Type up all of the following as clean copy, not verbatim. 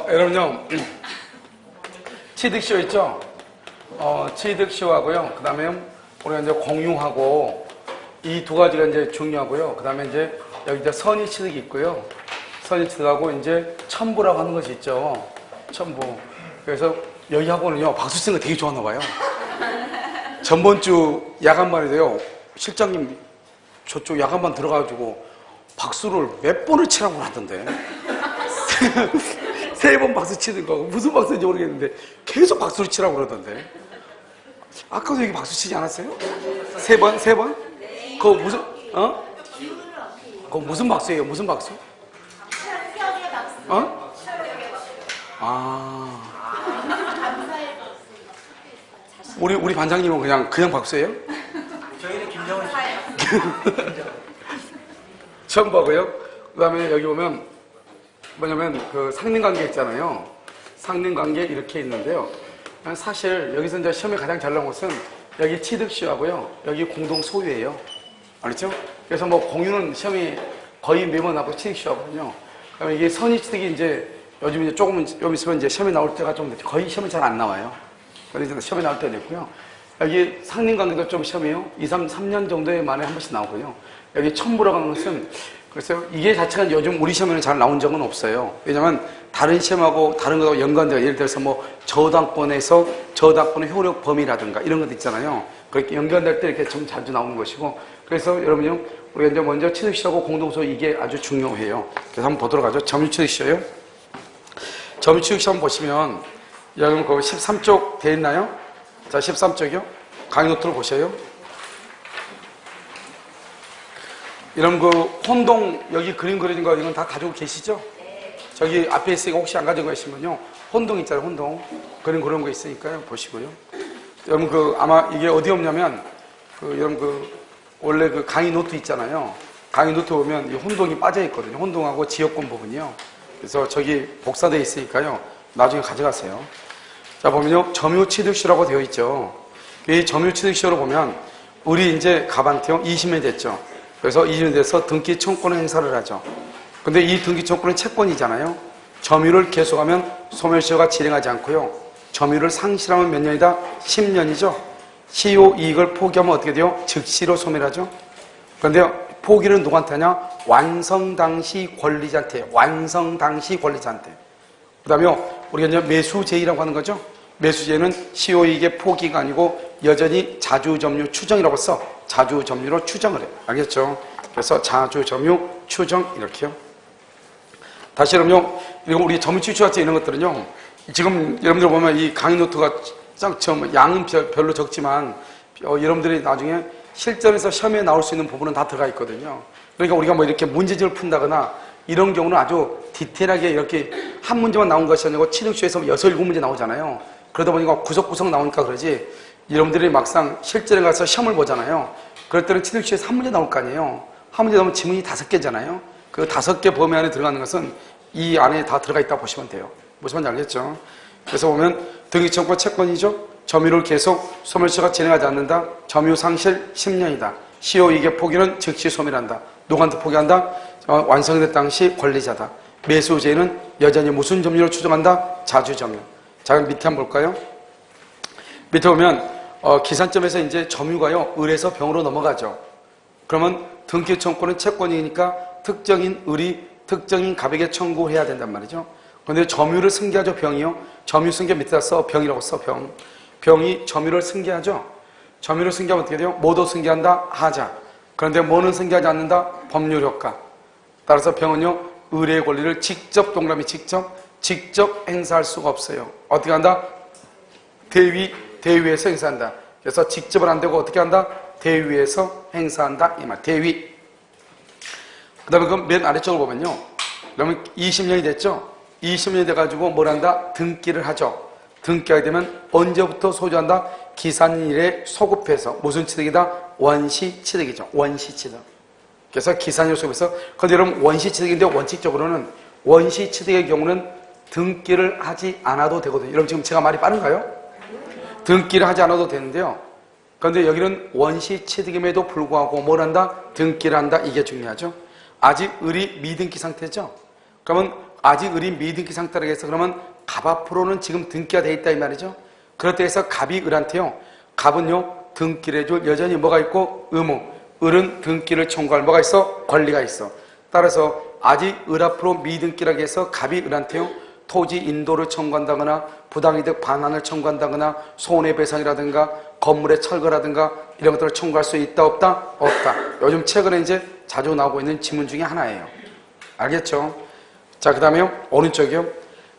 여러분요, 취득시효 있죠? 취득시효하고요. 그 다음에 우리가 이제 공유하고 이 두 가지가 이제 중요하고요. 그 다음에 이제 여기 이제 선의취득이 있고요. 선의취득하고 이제 첨부라고 하는 것이 있죠. 첨부. 그래서 여기 학원은요, 박수 치는 거 되게 좋아하나 봐요. 전번주 야간반에도요, 실장님 저쪽 야간반 들어가가지고 박수를 몇 번을 치라고 하던데. 세 번 박수 치는 거 무슨 박수인지 모르겠는데 계속 박수를 치라고 그러던데. 아까도 여기 박수 치지 않았어요? 세 번? 세 번? 그거 무슨 그거 무슨 박수예요? 무슨 박수? 우리 반장님은 그냥 박수예요? 저희는 김정은 씨. 처음 보고요. 그 다음에 여기 보면 뭐냐면 그 상린관계 있잖아요. 상린관계 이렇게 있는데요. 사실 여기서 이제 시험에 가장 잘 나온 것은 여기 취득시효하고요. 여기 공동 소유예요. 알겠죠? 그래서 뭐 공유는 시험이 거의 매번 나고 취득시효하거든요. 그다음에 이게 선의취득이 이제 요즘 이제 조금 좀 있으면 이제 시험에 나올 때가 좀 거의 시험에 잘 안 나와요. 그래서 시험에 나올 때가 됐고요. 여기 상린관계도 좀 시험이요. 3년 정도에 만에 한 번씩 나오고요. 여기 첨부라고 하는 것은 그래서 이게 자체가 요즘 우리 시험에는 잘 나온 적은 없어요. 왜냐면 다른 시험하고 다른 거하고 연관되어 예를 들어서 뭐 저당권에서 저당권의 효력 범위라든가 이런 것도 있잖아요. 그렇게 연관될 때 이렇게 좀 자주 나오는 것이고 그래서 여러분요 우리가 이제 먼저 취득시효하고 공동소유 이게 아주 중요해요. 그래서 한번 보도록 하죠. 점유취득시효요. 점유취득시효 한번 보시면 여러분 거기 13쪽 돼 있나요? 자 13쪽이요. 강의 노트를 보셔요. 이런 그 혼동 여기 그림 그려진 거 이건 다 가지고 계시죠? 네. 저기 앞에 있으니까 혹시 안 가지고 계시면요 혼동 있잖아요. 혼동 그림 그런 거 있으니까요 보시고요. 여러분 그 아마 이게 어디 없냐면 그 여러분 그 원래 그 강의 노트 있잖아요. 강의 노트 보면 이 혼동이 빠져 있거든요. 혼동하고 지역권 부분이요. 그래서 저기 복사되어 있으니까요 나중에 가져가세요. 자 보면요 점유취득시효라고 되어 있죠. 이 점유취득시효로 보면 우리 이제 가반티용 20년 됐죠. 그래서 20년 돼서 등기 청구권 행사를 하죠. 근데 이 등기 청구권은 채권이잖아요. 점유를 계속하면 소멸시효가 진행하지 않고요. 점유를 상실하면 몇 년이다? 10년이죠. 시효 이익을 포기하면 어떻게 돼요? 즉시로 소멸하죠. 그런데 포기는 누구한테 하냐? 완성 당시 권리자한테 해요. 완성 당시 권리자한테. 그 다음에 우리가 이제 매수제의라고 하는 거죠. 매수제는 시효 이익의 포기가 아니고 여전히 자주점유 추정이라고 써. 자주점유로 추정을 해요. 알겠죠? 그래서 자주점유 추정 이렇게요. 다시 여러분요. 그리고 우리 점유취득 이런 것들은요. 지금 여러분들 보면 이 강의 노트가 양은 별로 적지만 여러분들이 나중에 실전에서 시험에 나올 수 있는 부분은 다 들어가 있거든요. 그러니까 우리가 뭐 이렇게 문제집을 푼다거나 이런 경우는 아주 디테일하게 이렇게 한 문제만 나온 것이 아니고 취득시효에서 6, 7문제 나오잖아요. 그러다 보니까 구석구석 나오니까 그러지 여러분들이 막상 실전에 가서 시험을 보잖아요. 그럴 때는 취득시효에서 한 문제 나올 거 아니에요. 한 문제 나오면 지문이 5개잖아요. 그 5개 범위 안에 들어가는 것은 이 안에 다 들어가 있다고 보시면 돼요. 무슨 말인지 알겠죠? 그래서 보면 등기청구 채권이죠. 점유를 계속 소멸시효가 진행하지 않는다. 점유 상실 10년이다. 시효 이익의 포기는 즉시 소멸한다. 누구한테 포기한다? 완성된 당시 권리자다. 매수제는 여전히 무슨 점유를 추정한다? 자주점유. 자, 그럼 밑에 한번 볼까요? 밑에 보면 기산점에서 이제 점유가요 을에서 병으로 넘어가죠. 그러면 등기청구는 채권이니까 특정인 을이 특정인 갑에게 청구해야 된단 말이죠. 그런데 점유를 승계하죠. 병이요. 점유 승계 밑에다 써 병이라고 써 병. 병이 점유를 승계하죠. 점유를 승계하면 어떻게 돼요? 뭐도 승계한다? 하자. 그런데 뭐는 승계하지 않는다? 법률 효과. 따라서 병은요 을의 권리를 직접 동그라미 직접 행사할 수가 없어요. 어떻게 한다? 대위에서 행사한다. 그래서 직접은 안 되고 어떻게 한다? 대위에서 행사한다. 이 말. 대위. 그 다음에 그 맨 아래쪽을 보면요. 그러면 20년이 됐죠? 20년이 돼가지고 뭘 한다? 등기를 하죠. 등기하게 되면 언제부터 소유한다? 기산일에 소급해서 무슨 취득이다? 원시취득이죠. 원시취득. 그래서 기산일 소급해서 근데 여러분 원시취득인데 원칙적으로는 원시취득의 경우는 등기를 하지 않아도 되거든요. 여러분 지금 제가 말이 빠른가요? 등기를 하지 않아도 되는데요. 그런데 여기는 원시취득임에도 불구하고 뭘 한다? 등기를 한다. 이게 중요하죠. 아직 을이 미등기 상태죠. 그러면 아직 을이 미등기 상태라고 해서 그러면 갑 앞으로는 지금 등기가 돼 있다 이 말이죠. 그렇다 해서 갑이 을한테요. 갑은요 등기를 해줄 여전히 뭐가 있고 의무. 을은 등기를 청구할 뭐가 있어? 권리가 있어. 따라서 아직 을 앞으로 미등기라고 해서 갑이 을한테요. 토지 인도를 청구한다거나 부당이득 반환을 청구한다거나 손해배상이라든가 건물의 철거라든가 이런 것들을 청구할 수 있다 없다? 없다. 요즘 최근에 이제 자주 나오고 있는 지문 중에 하나예요. 알겠죠? 자, 그 다음에요. 오른쪽이요.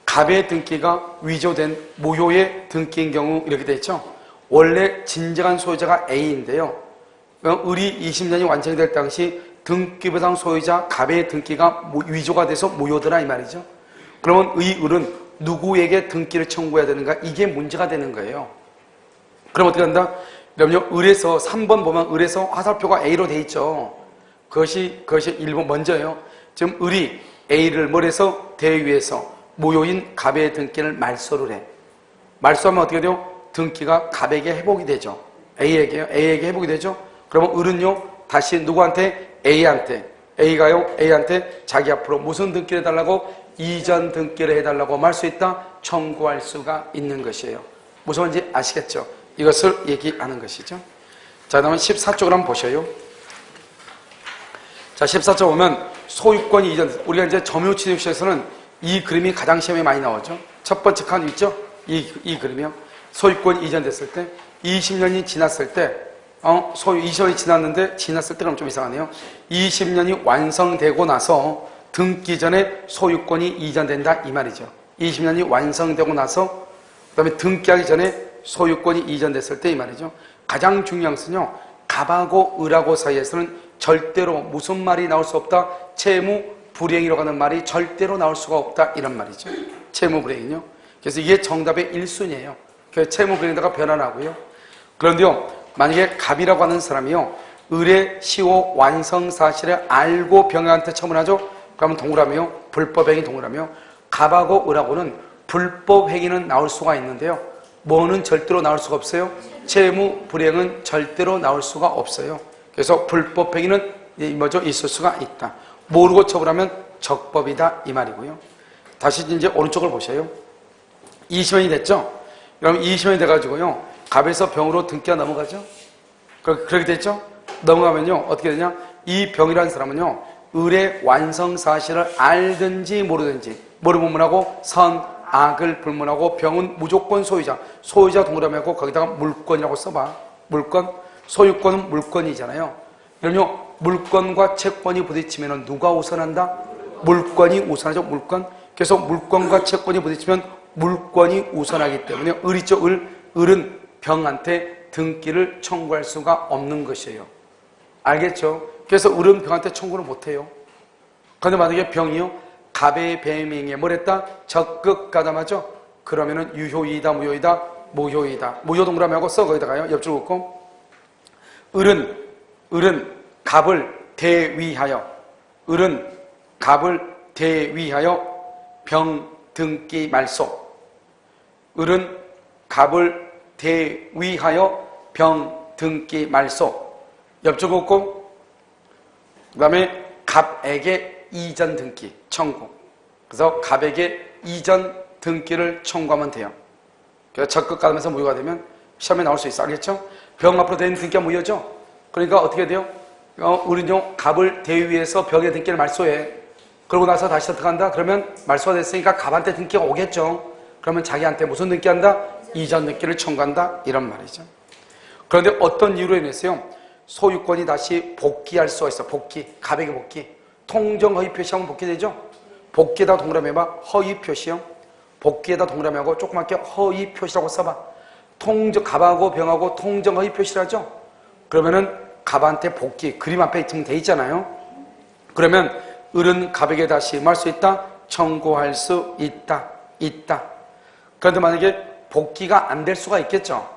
갑의 등기가 위조된 무효의 등기인 경우 이렇게 돼 있죠. 원래 진정한 소유자가 A인데요. 을이 20년이 완성이 될 당시 등기부상 소유자 갑의 등기가 위조가 돼서 무효더라 이 말이죠. 그러면 이 을은 누구에게 등기를 청구해야 되는가? 이게 문제가 되는 거예요. 그럼 어떻게 한다? 그럼요, 을에서 3번 보면 을에서 화살표가 A로 돼 있죠. 그것이 1번 먼저예요. 지금 을이 A를 뭘해서 대위해서 무효인 갑의 등기를 말소를 해. 말소하면 어떻게 돼요? 등기가 갑에게 회복이 되죠. A에게요. A에게 회복이 되죠. 그러면 을은요, 다시 누구한테? A한테. A가요, A한테 자기 앞으로 무슨 등기를 해달라고? 이전 등기를 해달라고 할 수 있다? 청구할 수가 있는 것이에요. 무슨 말인지 아시겠죠? 이것을 얘기하는 것이죠. 자, 그다음에 14쪽을 한번 보셔요. 자, 14쪽 보면 소유권 이전. 우리가 이제 점유취득시에서는 이 그림이 가장 시험에 많이 나오죠. 첫 번째 칸 있죠? 이 그림이요. 소유권 이전됐을 때, 20년이 지났을 때, 소유 20년이 지났을 때 그럼 좀 이상하네요. 20년이 완성되고 나서 등기 전에 소유권이 이전된다 이 말이죠. 20년이 완성되고 나서 그 다음에 등기하기 전에 소유권이 이전됐을 때 이 말이죠. 가장 중요한 것은요. 갑하고 을하고 사이에서는 절대로 무슨 말이 나올 수 없다. 채무 불이행이라고 하는 말이 절대로 나올 수가 없다 이런 말이죠. 채무 불이행이요. 그래서 이게 정답의 1순위예요. 그래서 채무 불이행에다가 변환하고요. 그런데요. 만약에 갑이라고 하는 사람이요. 을의 시효 완성 사실을 알고 병행한테 처분하죠. 그러면 동그라미요. 불법행위 동그라미요. 갑하고 을하고는 불법행위는 나올 수가 있는데요. 뭐는 절대로 나올 수가 없어요? 채무 불이행은 절대로 나올 수가 없어요. 그래서 불법행위는 뭐죠? 있을 수가 있다. 모르고 처분하면 적법이다 이 말이고요. 다시 이제 오른쪽을 보셔요. 20년이 됐죠? 그럼 20년이 돼가지고요. 갑에서 병으로 등기가 넘어가죠? 그렇게 됐죠? 넘어가면요. 어떻게 되냐? 이 병이라는 사람은요. 을의 완성 사실을 알든지 모르든지 뭐를 불문하고 선, 악을 불문하고 병은 무조건 소유자. 소유자 동그라미하고 거기다가 물권이라고 써봐. 물권. 소유권은 물권이잖아요. 그러면 물권과 채권이 부딪히면 누가 우선한다? 물권이 우선하죠. 물권. 그래서 물권과 채권이 부딪히면 물권이 우선하기 때문에 을이죠. 을은 병한테 등기를 청구할 수가 없는 것이에요. 알겠죠? 그래서 을은 병한테 청구를 못해요. 그런데 만약에 병이요. 갑의 배명에 뭘 했다? 적극 가담하죠? 그러면은 유효이다, 무효이다, 무효이다. 무효 동그라미하고 써 거기다가요. 옆줄 긋고. 을은 갑을 대위하여. 을은 갑을 대위하여 병 등기 말소. 을은 갑을 대위하여 병 등기 말소. 옆줄 긋고. 그 다음에 갑에게 이전 등기 청구. 그래서 갑에게 이전 등기를 청구하면 돼요. 그래서 적극 가담해서 무효가 되면 시험에 나올 수 있어. 알겠죠? 병 앞으로 된 등기가 무효죠? 그러니까 어떻게 돼요? 우리는요, 갑을 대위해서 병의 등기를 말소해. 그러고 나서 다시 어떡한다? 그러면 말소가 됐으니까 갑한테 등기가 오겠죠? 그러면 자기한테 무슨 등기한다? 이전 등기를 청구한다? 이런 말이죠. 그런데 어떤 이유로 인해서요, 소유권이 다시 복귀할 수가 있어. 복귀. 갑에게 복귀. 통정 허위 표시하면 복귀되죠? 복귀에다 동그라미 해봐. 허위 표시요. 복귀에다 동그라미 하고 조그맣게 허위 표시라고 써봐. 갑하고 병하고 통정 허위 표시를 하죠? 그러면은 갑한테 복귀. 그림 앞에 지금 돼 있잖아요. 그러면 을은 갑에게 다시 뭐 할 수 있다? 청구할 수 있다. 그런데 만약에 복귀가 안 될 수가 있겠죠?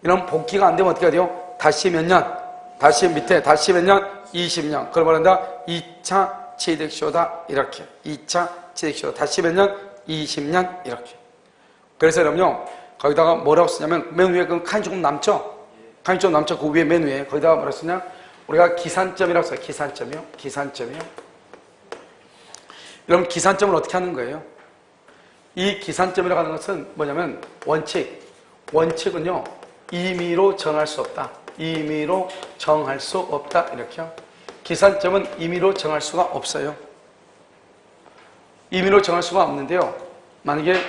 이런 복귀가 안 되면 어떻게 해야 돼요? 다시 몇 년? 다시 밑에 다시 몇 년? 20년. 그걸 말한다. 2차 취득시효다. 이렇게. 2차 취득시효. 다시 몇 년? 20년. 이렇게. 그래서 여러분요. 거기다가 뭐라고 쓰냐면 맨 위에 그 칸이 조금 남죠? 칸이 좀 남죠? 그 위에 맨 위에. 거기다가 뭐라고 쓰냐? 우리가 기산점이라고 써요. 기산점이요. 여러분 기산점을 어떻게 하는 거예요? 이 기산점이라고 하는 것은 뭐냐면 원칙은요 임의로 정할 수 없다. 임의로 정할 수 없다. 이렇게요. 기산점은 임의로 정할 수가 없어요. 임의로 정할 수가 없는데요. 만약에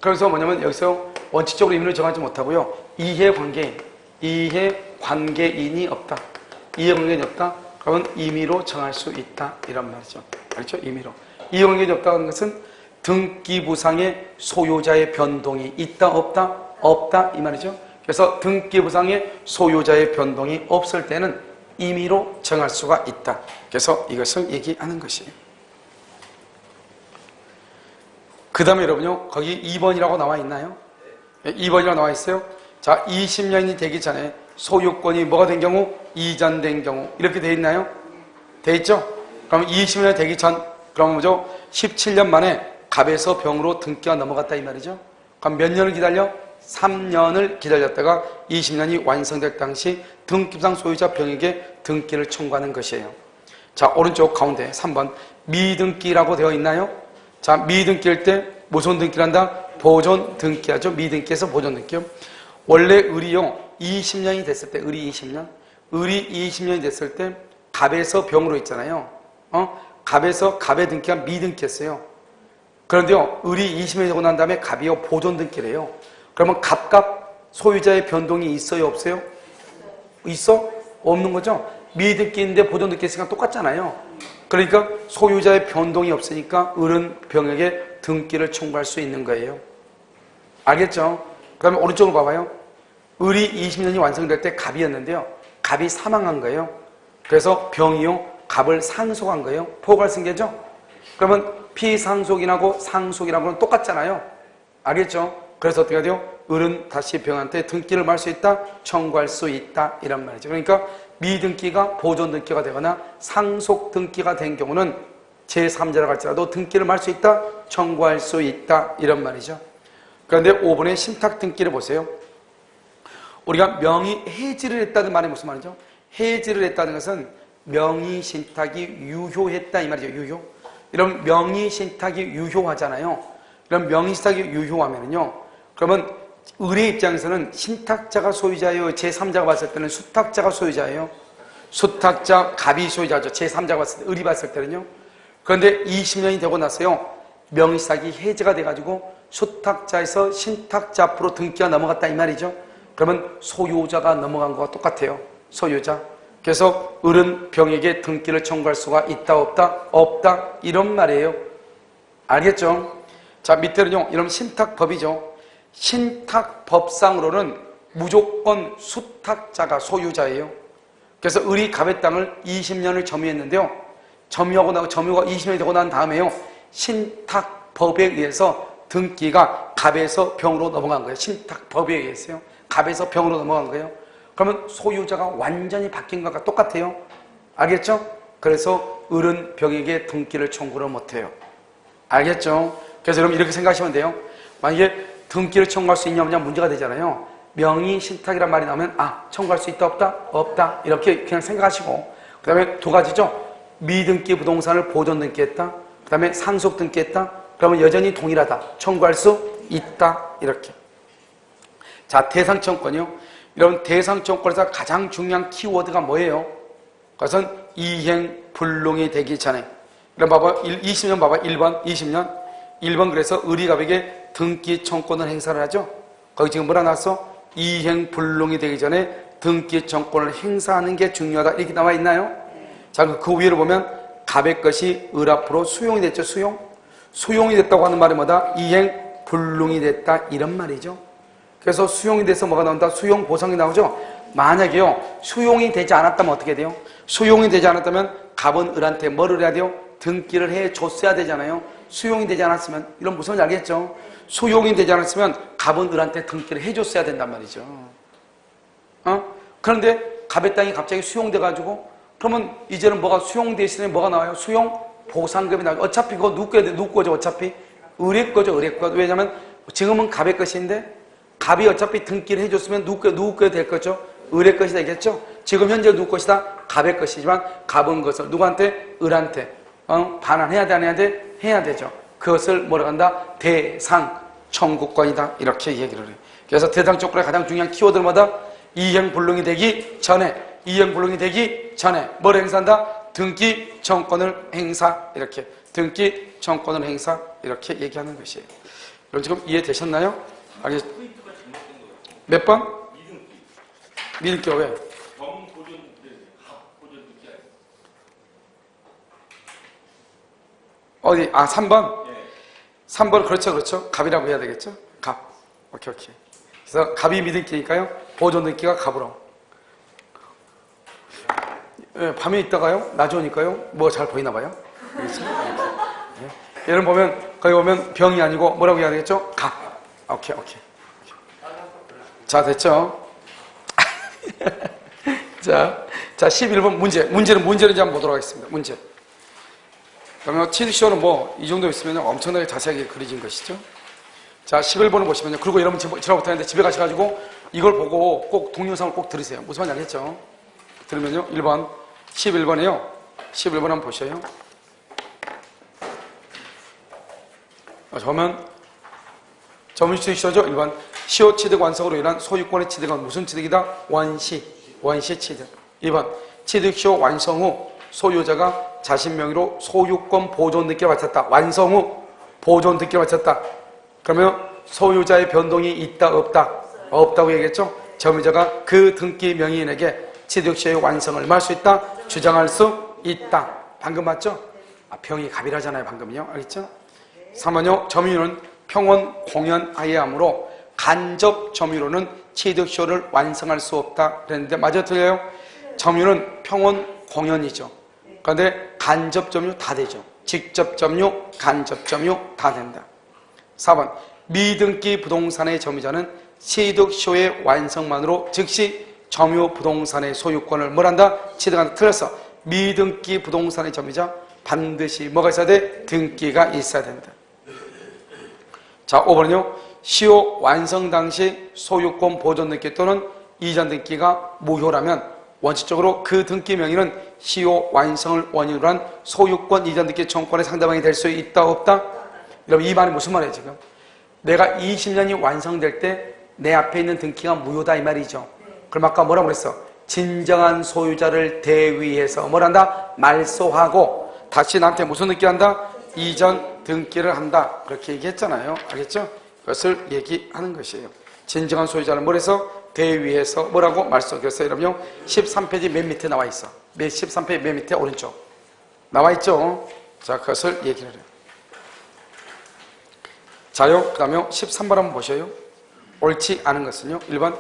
그래서 뭐냐면 여기서 원칙적으로 임의로 정하지 못하고요. 이해관계인이 없다. 이해관계인이 없다. 그러면 임의로 정할 수 있다. 이런 말이죠. 알죠? 임의로. 이해관계인이 없다는 것은 등기부상의 소유자의 변동이 있다 없다? 없다 이 말이죠. 그래서 등기부상의 소유자의 변동이 없을 때는 임의로 정할 수가 있다. 그래서 이것을 얘기하는 것이에요. 그 다음에 여러분요 거기 2번이라고 나와 있나요? 2번이라고 나와 있어요. 자, 20년이 되기 전에 소유권이 뭐가 된 경우? 이전된 경우 이렇게 돼 있나요? 돼 있죠? 그럼 20년이 되기 전 그럼 뭐죠? 17년 만에 갑에서 병으로 등기가 넘어갔다 이 말이죠. 그럼 몇 년을 기다려? 3년을 기다렸다가 20년이 완성될 당시 등기부상 소유자 병에게 등기를 청구하는 것이에요. 자, 오른쪽 가운데 3번 미등기라고 되어 있나요? 자, 미등기일 때 무슨 등기를 한다? 보존 등기하죠. 미등기에서 보존 등기요. 원래 을이요 20년이 됐을 때 을이 20년이 됐을 때 갑에서 병으로 있잖아요. 갑에서 갑의 등기가 미등기였어요. 그런데요 을이 20년이 되고 난 다음에 갑이요 보존 등기래요. 그러면 갑갑 소유자의 변동이 있어요 없어요? 있어? 없는 거죠? 미등기인데 보존 등기 있으니까 똑같잖아요. 그러니까 소유자의 변동이 없으니까 을은 병에게 등기를 청구할 수 있는 거예요. 알겠죠? 그 다음에 오른쪽으로 봐봐요. 을이 20년이 완성될 때 갑이었는데요. 갑이 사망한 거예요. 그래서 병이요 갑을 상속한 거예요. 포괄승계죠? 그러면 피상속인하고 상속인하고는 똑같잖아요. 알겠죠? 그래서 어떻게 돼요? 을은 다시 병한테 등기를 받을 수 있다? 청구할 수 있다? 이란 말이죠. 그러니까 미등기가 보존등기가 되거나 상속등기가 된 경우는 제3자라고 할지라도 등기를 받을 수 있다? 청구할 수 있다? 이런 말이죠. 그런데 5번의 신탁등기를 보세요. 우리가 명의해지를 했다는 말이 무슨 말이죠? 해지를 했다는 것은 명의신탁이 유효했다 이 말이죠. 유효. 이런 명의신탁이 유효하잖아요. 이런 명의신탁이 유효하면요. 그러면 을의 입장에서는 신탁자가 소유자예요. 제3자가 봤을 때는 수탁자가 소유자예요. 수탁자, 갑이 소유자죠. 제3자가 봤을 때, 을이 봤을 때는요. 그런데 20년이 되고 나서요. 명의신탁이 해제가 돼가지고 수탁자에서 신탁자 앞으로 등기가 넘어갔다 이 말이죠. 그러면 소유자가 넘어간 거와 똑같아요. 소유자. 그래서 을은 병에게 등기를 청구할 수가 있다 없다? 없다 이런 말이에요. 알겠죠? 자, 밑에는요. 이런 신탁법이죠. 신탁법상으로는 무조건 수탁자가 소유자예요. 그래서 을이 갑의 땅을 20년을 점유했는데요. 점유가 20년이 되고 난 다음에요. 신탁법에 의해서 등기가 갑에서 병으로 넘어간 거예요. 신탁법에 의해서요. 갑에서 병으로 넘어간 거예요. 그러면 소유자가 완전히 바뀐 것과 똑같아요. 알겠죠? 그래서 을은 병에게 등기를 청구를 못해요. 알겠죠? 그래서 여러분 이렇게 생각하시면 돼요. 만약에 등기를 청구할 수 있냐 없냐 문제가 되잖아요. 명의신탁이란 말이 나오면 청구할 수 있다 없다? 없다 이렇게 그냥 생각하시고 그 다음에 두 가지죠. 미등기 부동산을 보존등기했다. 그 다음에 상속등기했다. 그러면 여전히 동일하다. 청구할 수 있다. 이렇게. 자, 대상청권이요. 여러분 대상청권에서 가장 중요한 키워드가 뭐예요? 그것은 이행불능이 되기 전에. 그럼 봐봐 20년 봐봐 1번 20년 1번 그래서 을이갑에게 등기청권을 행사를 하죠. 거기 지금 뭐라 나왔어? 이행불능이 되기 전에 등기청권을 행사하는 게 중요하다 이렇게 나와 있나요? 자, 그 위로 보면 갑의 것이 을 앞으로 수용이 됐죠. 수용이 됐다고 하는 말이 뭐다? 이행불능이 됐다 이런 말이죠. 그래서 수용이 돼서 뭐가 나온다? 수용 보상이 나오죠. 만약에요 수용이 되지 않았다면 어떻게 돼요? 수용이 되지 않았다면 갑은 을한테 뭐를 해야 돼요? 등기를 해줬어야 되잖아요. 수용이 되지 않았으면 이런 무슨 말인지 알겠죠? 수용이 되지 않았으면 갑은 을한테 등기를 해줬어야 된단 말이죠. 그런데 갑의 땅이 갑자기 수용돼가지고 그러면 이제는 뭐가 수용돼 있으니 뭐가 나와요? 수용 보상금이 나와요. 어차피 그거 누구 거죠? 어차피 을의 거죠. 을의 거. 왜냐하면 지금은 갑의 것인데 갑이 어차피 등기를 해줬으면 누구 거 될 거죠? 을의 것이 되겠죠? 지금 현재 누구 것이다? 갑의 것이지만 갑은 것을 누구한테? 을한테. 반환해야 돼, 안 해야 돼? 해야 되죠. 그것을 뭐라고 한다? 대상 청구권이다. 이렇게 얘기를 해요. 그래서 대상 청구권의 가장 중요한 키워드마다 이행불능이 되기 전에, 이행불능이 되기 전에 뭘 행사한다? 등기 청구권을 행사. 이렇게 등기 청구권을 행사. 이렇게 얘기하는 것이에요. 여러분 지금 이해되셨나요? 몇 번? 믿음기가 왜? 어디? 3번? 3번, 그렇죠. 갑이라고 해야 되겠죠? 갑. 오케이. 그래서 갑이 믿음기니까요. 보존등기가 갑으로. 밤에 있다가요. 낮에 오니까요. 뭐 잘 보이나 봐요. 그렇죠? 여러분 보면, 거기 보면 병이 아니고 뭐라고 해야 되겠죠? 갑. 오케이. 자, 됐죠? 자, 11번 문제는 이제 한번 보도록 하겠습니다. 문제. 그러면 치드쇼는 뭐 이 정도 있으면 엄청나게 자세하게 그려진 것이죠. 자, 11번을 보시면요. 그리고 여러분 지랄 못하는데 집에 가셔가지고 이걸 보고 꼭 동영상을 꼭 들으세요. 무슨 말인지 알겠죠? 들으면요. 1번, 11번이요. 11번 한번 보셔요. 그러면 전문치드쇼죠. 1번. 시효 취득 완성으로 인한 소유권의 취득은 무슨 취득이다? 원시 취득. 2번. 취득시효 완성 후 소유자가 자신 명의로 소유권 보존 등기를 마쳤다. 완성 후 보존 등기를 마쳤다. 그러면 소유자의 변동이 있다, 없다? 없다고 얘기했죠? 점유자가 그 등기 명의인에게 취득시효의 완성을 할 수 있다? 주장할 수 있다. 방금 맞죠? 병이 갑이라잖아요. 방금요. 알겠죠? 3번요. 점유는 평원 공연하여야 하므로 간접 점유로는 취득시효를 완성할 수 없다. 그랬는데 맞아, 틀려요? 점유는 평원 공연이죠. 그런데 간접 점유 다 되죠. 직접 점유, 간접 점유 다 된다. 4번. 미등기 부동산의 점유자는 취득시효의 완성만으로 즉시 점유 부동산의 소유권을 뭐란다? 취득한다. 틀렸어. 미등기 부동산의 점유자 반드시 뭐가 있어야 돼? 등기가 있어야 된다. 자, 5번은요. 시효 완성 당시 소유권 보존 등기 또는 이전 등기가 무효라면 원칙적으로 그 등기 명의는 시효 완성을 원인으로 한 소유권 이전 등기 청구권의 상대방이 될 수 있다, 없다? 여러분 이 말이 무슨 말이에요 지금? 내가 20년이 완성될 때 내 앞에 있는 등기가 무효다 이 말이죠. 그럼 아까 뭐라고 그랬어? 진정한 소유자를 대위해서 뭘 한다? 말소하고 다시 나한테 무슨 등기를 한다? 이전 등기를 한다. 그렇게 얘기했잖아요. 알겠죠? 그것을 얘기하는 것이에요. 진정한 소유자를 뭘 해서? 대위해서 뭐라고? 말소. 그래서 여러분요 13페이지 맨 밑에 나와 있어. 13페이지 맨 밑에 오른쪽 나와 있죠. 자, 그것을 얘기를 해요. 자요. 그 다음에 13번 한번 보셔요. 옳지 않은 것은요. 1번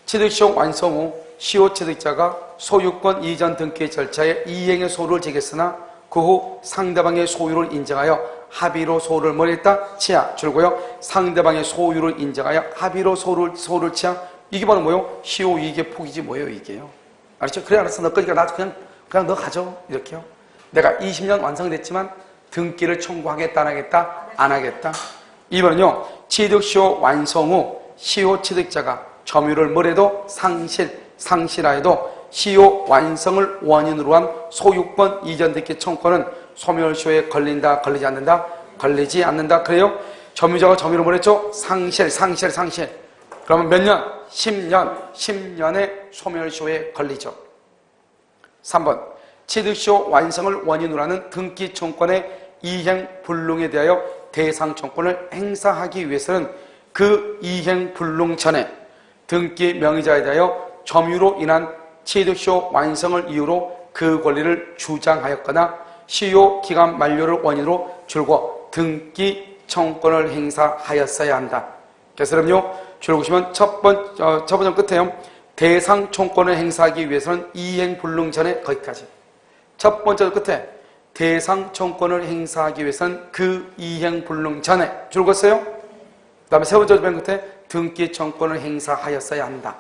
취득시효 완성 후 시효 취득자가 소유권 이전 등기 절차에 이행의 소를 제기했으나 그 후 상대방의 소유를 인정하여 합의로 소를 뭘 했다? 취하. 줄고요. 상대방의 소유를 인정하여 합의로 소를 취하. 이게 바로 뭐요? 시효 이익의 폭이지 뭐예요 이게요. 알았죠? 그래 알았어. 너 거니까 나 그냥 너 가져. 이렇게요. 내가 20년 완성됐지만 등기를 청구하겠다 안 하겠다? 안 하겠다. 2번은요. 취득시효 완성 후 시효 취득자가 점유를 뭐래도 상실하여도 시효 완성을 원인으로 한 소유권 이전 등기 청구권은 소멸시효에 걸린다, 걸리지 않는다? 걸리지 않는다. 그래요? 점유자가 점유를 뭐랬죠? 상실. 그러면 몇 년? 10년에 소멸시효에 걸리죠. 3번. 취득시효 완성을 원인으로 하는 등기 청구권의 이행 불능에 대하여 대상 청구권을 행사하기 위해서는 그 이행 불능 전에 등기 명의자에 대하여 점유로 인한 취득시효 완성을 이유로 그 권리를 주장하였거나 시효 기간 만료를 원인으로 줄고 등기 청구권을 행사하였어야 한다. 그래서 그럼요, 줄보시면 첫 번째 끝에요. 대상 청구권을 행사하기 위해서는 이행 불능 전에 거기까지. 첫 번째 끝에 대상 청구권을 행사하기 위해서는 그 이행 불능 전에 줄었어요. 그 다음에 세 번째 맨 끝에 등기 청구권을 행사하였어야 한다.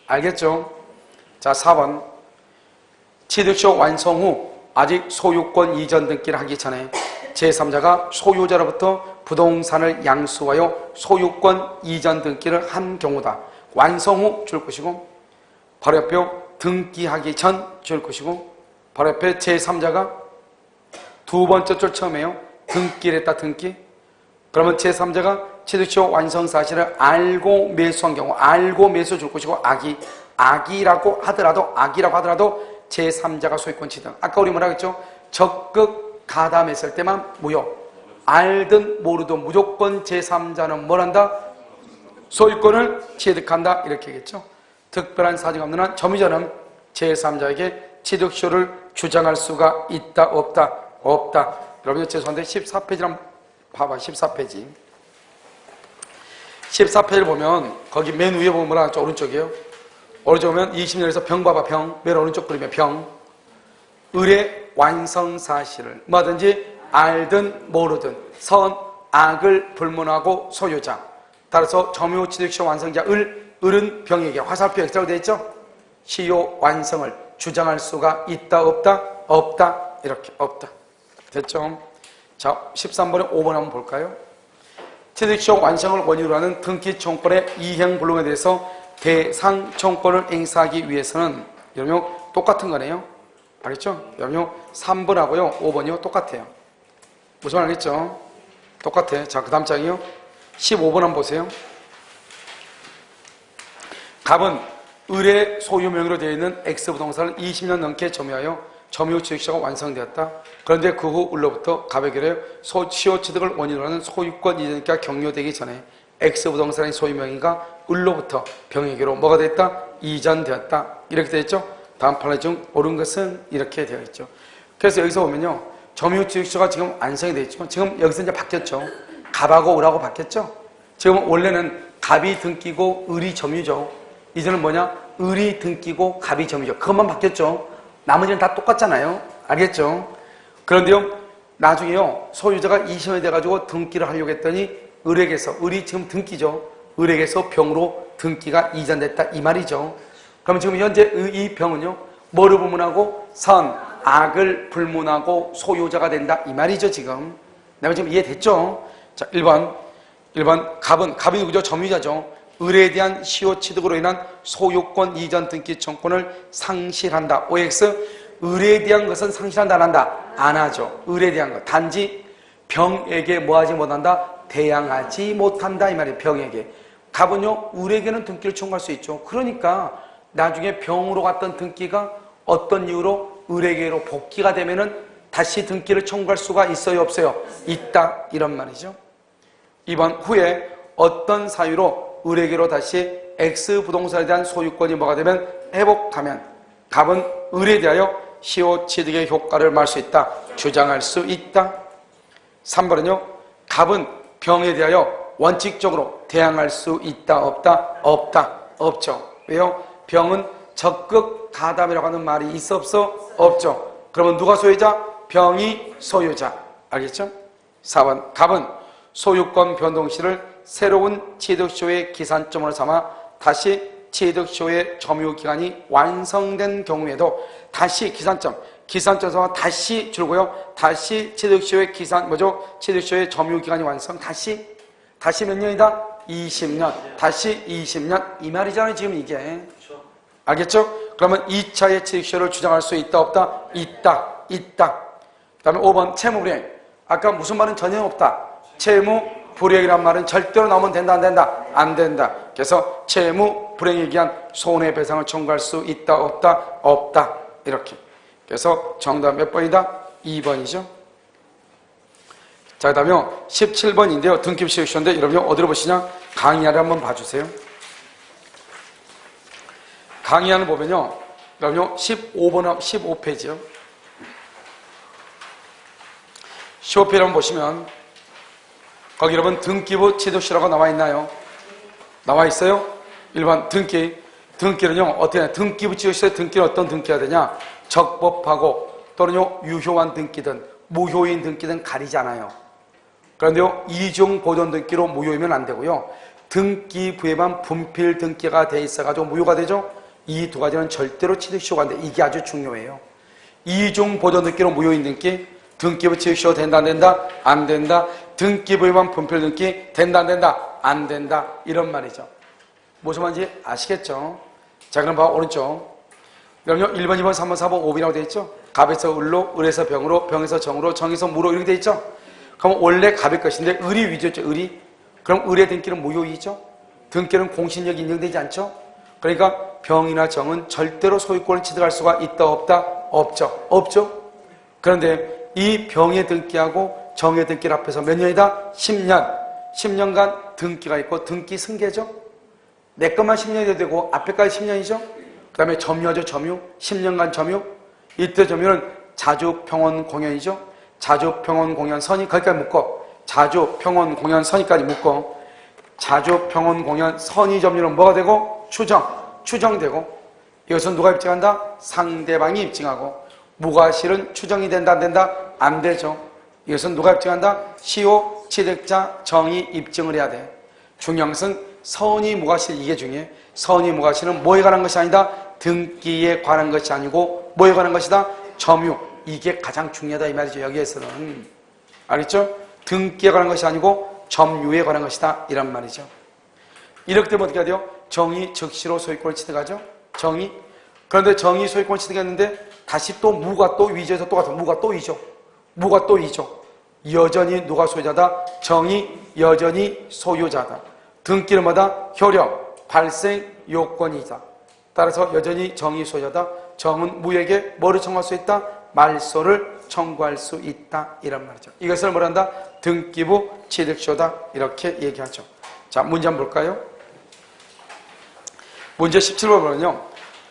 알겠죠? 자, 4번. 취득시효 완성 후 아직 소유권 이전 등기를 하기 전에 제3자가 소유자로부터 부동산을 양수하여 소유권 이전 등기를 한 경우다. 완성 후 줄 것이고 바로 옆에 등기하기 전 줄 것이고 바로 옆에 제3자가 두 번째 줄 처음에요. 등기를 했다, 등기. 그러면 제3자가 취득시효 완성 사실을 알고 매수한 경우, 알고 매수 줄 것이고, 악이라고 하더라도 제3자가 소유권 취득. 아까 우리 뭐라 그랬죠? 적극 가담했을 때만 무효. 알든 모르든 무조건 제3자는 뭘 한다? 소유권을 취득한다. 이렇게 하겠죠. 특별한 사정이 없는 한 점유자는 제3자에게 취득시효를 주장할 수가 있다, 없다? 없다. 여러분, 죄송한데 14페이지 한번 봐봐. 14페이지. 14페이지를 보면 거기 맨 위에 보면 뭐라 하죠? 오른쪽이에요. 오른쪽 보면 20년에서 병 봐봐. 병. 맨 오른쪽 그리면 병. 을의 완성 사실을 뭐든지 알든 모르든 선, 악을 불문하고 소유자. 따라서 점유 취득시효 완성자 을은 병에게 화살표 X라고 되어 있죠? 시효 완성을 주장할 수가 있다, 없다? 없다. 이렇게 없다. 됐죠? 자, 13번에 5번 한번 볼까요? 취득시효 완성을 원인으로 하는 등기청권의 이행불능에 대해서 대상청권을 행사하기 위해서는 여러분 똑같은 거네요. 알겠죠? 여러분 3번하고요 5번이요 똑같아요. 무슨 말 알겠죠? 똑같아. 자, 그 다음 장이요 15번 한번 보세요. 갑은 을의 소유 명의로 되어 있는 X부동산을 20년 넘게 점유하여 점유 취득시효가 완성되었다. 그런데 그 후 을로부터 갑에게 시효 취득을 원인으로 하는 소유권 이전가 격려되기 전에 X부동산의 소유 명의가 을로부터 병에게로 뭐가 됐다? 이전되었다. 이렇게 되어 있죠. 다음 판례 중 옳은 것은 이렇게 되어 있죠. 그래서 여기서 보면요. 점유 취득시효가 지금 완성이 되어 있죠. 지금 여기서 이제 바뀌었죠. 갑하고 을하고 바뀌었죠. 지금 원래는 갑이 등기고 을이 점유죠. 이제는 뭐냐? 을이 등기고 갑이 점유죠. 그것만 바뀌었죠. 나머지는 다 똑같잖아요. 알겠죠? 그런데요, 나중에요, 소유자가 20년이 돼가지고 등기를 하려고 했더니 을이 지금 등기죠. 을에게서 병으로 등기가 이전됐다. 이 말이죠. 그럼 지금 현재 이 병은요, 뭐를 불문하고? 선, 악을 불문하고 소유자가 된다. 이 말이죠, 지금. 내가 지금 이해됐죠? 자, 1번 갑이 누구죠? 점유자죠. 을에 대한 시효 취득으로 인한 소유권 이전 등기 청권을 상실한다. OX 을에 대한 것은 상실한다, 안 한다? 안 하죠. 을에 대한 것. 단지 병에게 뭐하지 못한다? 대항하지 못한다. 이 말이에요. 병에게. 갑은요, 을에게는 등기를 청구할 수 있죠. 그러니까 나중에 병으로 갔던 등기가 어떤 이유로 을에게로 복귀가 되면은 다시 등기를 청구할 수가 있어요, 없어요? 있다. 이런 말이죠. 2번 후에 어떤 사유로 을에게로 다시 X부동산에 대한 소유권이 뭐가 되면 회복하면 갑은 을에 대하여 시효 취득의 효과를 말할 수 있다. 주장할 수 있다. 3번은요. 갑은 병에 대하여 원칙적으로 대항할 수 있다. 없다. 없다. 없죠. 왜요? 병은 적극 가담이라고 하는 말이 있어 없어? 없죠. 그러면 누가 소유자? 병이 소유자. 알겠죠? 4번 갑은 소유권 변동시를 새로운 취득시효의 기산점으로 삼아 다시 취득시효의 점유기간이 완성된 경우에도 다시 기산점 삼아 다시 줄고요. 다시 취득시효의 취득시효의 점유기간이 완성. 다시 몇 년이다? 20년. 다시 20년. 이 말이잖아요, 지금 이게. 알겠죠? 그러면 2차의 취득시효를 주장할 수 있다, 없다? 있다. 그 다음에 5번 채무불이행. 아까 무슨 말은 전혀 없다. 채무불이행이란 말은 절대로 나오면 된다, 안 된다? 안 된다. 그래서 채무불이행에 기한 손해배상을 청구할 수 있다, 없다? 없다. 이렇게. 그래서 정답 몇 번이다? 2번이죠. 자, 그 다음에 17번인데요. 등기부시효인데 여러분이 어디로 보시냐? 강의안을 한번 봐주세요. 강의안을 보면요. 여러분이 15번, 15페이지요. 15페이지 한번 보시면 거기 여러분 등기부 취득시효라고 나와 있나요? 나와 있어요? 1번 등기는요 어떻게 하냐? 등기부 취득시효의 등기는 어떤 등기가 되냐? 적법하고 또는요 유효한 등기든 무효인 등기든 가리지 않아요. 그런데요 이중 보존 등기로 무효이면 안 되고요. 등기부에만 분필 등기가 돼 있어가지고 무효가 되죠. 이 두 가지는 절대로 취득시효가 안 돼. 이게 아주 중요해요. 이중 보존 등기로 무효인 등기, 등기부 취득시효 된다, 안 된다? 안 된다. 등기부에만 분필 등기 된다, 안 된다? 안 된다. 이런 말이죠. 무슨 말인지 아시겠죠? 자, 그럼 봐, 오른쪽. 그럼요, 1번, 2번, 3번, 4번, 5번이라고 되어 있죠? 갑에서 을로, 을에서 병으로, 병에서 정으로, 정에서 무로 이렇게 돼 있죠? 그럼 원래 갑의 것인데 을이 위조죠, 을이. 그럼 을의 등기는 무효이죠? 등기는 공신력이 인정되지 않죠? 그러니까 병이나 정은 절대로 소유권을 취득할 수가 있다, 없다? 없죠. 없죠? 그런데 이 병의 등기하고 정의 등기를 합해서 몇 년이다? 10년. 10년간 등기가 있고 등기 승계죠? 내 것만 10년이 되고 앞에까지 10년이죠? 그 다음에 점유하죠, 점유. 10년간 점유. 이때 점유는 자주평원 공연이죠? 자주평원 공연 선의, 거기까지 묶어. 자주평원 공연 선의까지 묶어. 자주평원 공연 선의 점유는 뭐가 되고? 추정되고. 이것은 누가 입증한다? 상대방이 입증하고. 무과실은 추정이 된다, 안 된다? 안 되죠. 이것은 누가 입증한다? 시효, 취득자, 정의 입증을 해야 돼. 중요한 것은 선의, 무과실, 이게 중요해. 선의, 무과실은 뭐에 관한 것이 아니다? 등기에 관한 것이 아니고 뭐에 관한 것이다? 점유. 이게 가장 중요하다 이 말이죠. 여기에서는. 알겠죠? 등기에 관한 것이 아니고 점유에 관한 것이다 이란 말이죠. 이렇게 되면 어떻게 해야 돼요? 정의 즉시로 소유권을 취득하죠. 정의. 그런데 정의 소유권을 취득했는데 다시 또 무가 또 위조해서 또 같은 무가 또 위조. 무가 또 위조. 여전히 누가 소유자다? 정의 여전히 소유자다. 등기는 뭐다? 효력, 발생 요건이다. 따라서 여전히 정의 소유자다. 정은 무에게 뭐를 청구할 수 있다? 말소를 청구할 수 있다 이란 말이죠. 이것을 뭐란다? 등기부 취득쇼다 이렇게 얘기하죠. 자, 문제 한번 볼까요? 문제 17번 보면요.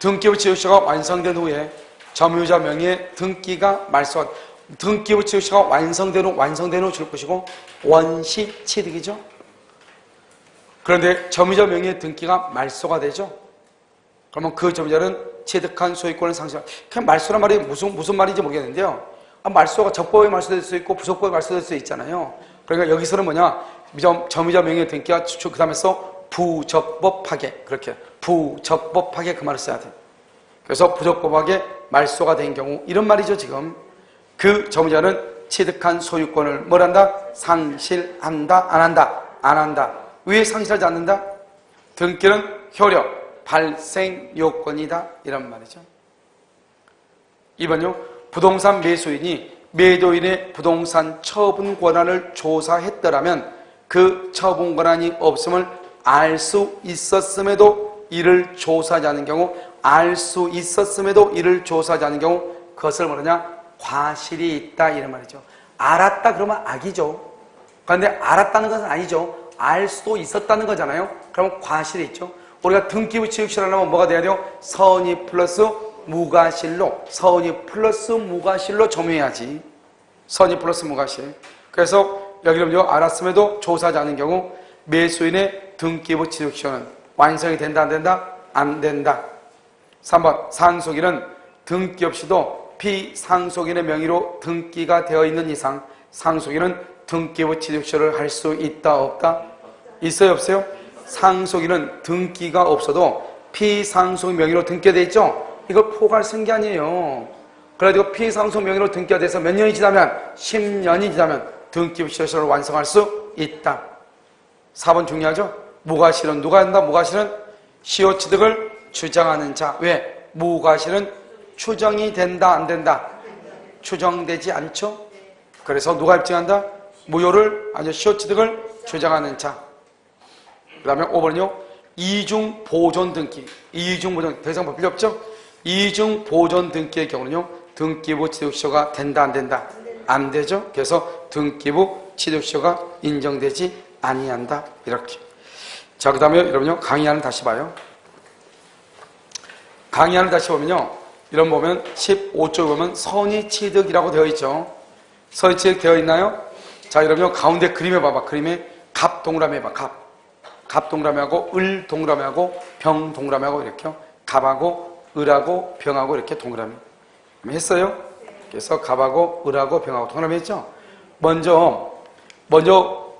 등기부 취득쇼가 완성된 후에 점유자 명의의 등기가 말소한 등기부 취득쇼가 완성된 후 줄 것이고 원시 취득이죠. 그런데 점유자 명의의 등기가 말소가 되죠. 그러면 그 점유자는 취득한 소유권을 상실한. 그냥 말소란 말이 무슨 말인지 모르겠는데요. 말소가 적법에 말소될 수 있고 부적법에 말소될 수 있잖아요. 그러니까 여기서는 뭐냐? 점유자 명의의 등기가 그 다음에서 부적법하게 그렇게 부적법하게 그 말을 써야 돼. 그래서 부적법하게 말소가 된 경우 이런 말이죠. 지금 그 점유자는 취득한 소유권을 뭘 한다? 상실한다? 안 한다? 안 한다. 왜 상실하지 않는다? 등기는 효력, 발생 요건이다 이런 말이죠. 2번요. 부동산 매수인이 매도인의 부동산 처분 권한을 조사했더라면 그 처분 권한이 없음을 알 수 있었음에도 이를 조사하지 않은 경우 알 수 있었음에도 이를 조사하지 않은 경우 그것을 뭐냐? 과실이 있다 이런 말이죠. 알았다 그러면 악이죠. 그런데 알았다는 것은 아니죠. 알 수도 있었다는 거잖아요. 그러면 과실이 있죠. 우리가 등기부 취득시를 하려면 뭐가 돼야 돼요? 선의 플러스 무과실로 선의 플러스 무과실로 점유해야지. 선의 플러스 무과실. 그래서 여기는요. 알았음에도 조사하지 않은 경우 매수인의 등기부 취득시효는 완성이 된다 안 된다? 안 된다. 3번 상속인은 등기 없이도 피상속인의 명의로 등기가 되어 있는 이상 상속인은 등기부 취득시효를 할 수 있다 없다? 있어요 없어요? 상속인은 등기가 없어도 피상속 명의로 등기가 되어 있죠? 이걸 포괄 쓴 게 아니에요. 그래가지고 피상속 명의로 등기가 돼서 몇 년이 지나면 10년이 지나면 등기부 취득시효를 완성할 수 있다. 4번 중요하죠? 무과실은 누가 한다? 무과실은 시효 취득을 주장하는 자. 왜? 무과실은 추정이 된다 안 된다? 추정되지 않죠? 그래서 누가 입증한다? 무효를 아주 시효 취득을 주장하는 자. 그 다음에 5번은요. 이중 보존 등기. 이중 보존 더 이상 볼 필요 없죠? 이중 보존 등기의 경우는요. 등기부 취득시효가 된다 안 된다? 안 되죠? 그래서 등기부 취득시효가 인정되지 아니한다. 이렇게. 자, 그 다음에 여러분요. 강의안을 다시 봐요. 강의안을 다시 보면요. 이런 보면 15쪽 보면 선의취득이라고 되어 있죠. 선의취득 되어 있나요? 자, 여러분요. 가운데 그림에 봐봐. 그림에 갑 동그라미 해봐. 갑 동그라미하고 을 동그라미하고 병 동그라미하고 이렇게요. 갑하고 을하고 병하고 이렇게 동그라미 했어요. 그래서 갑하고 을하고 병하고 동그라미 했죠. 먼저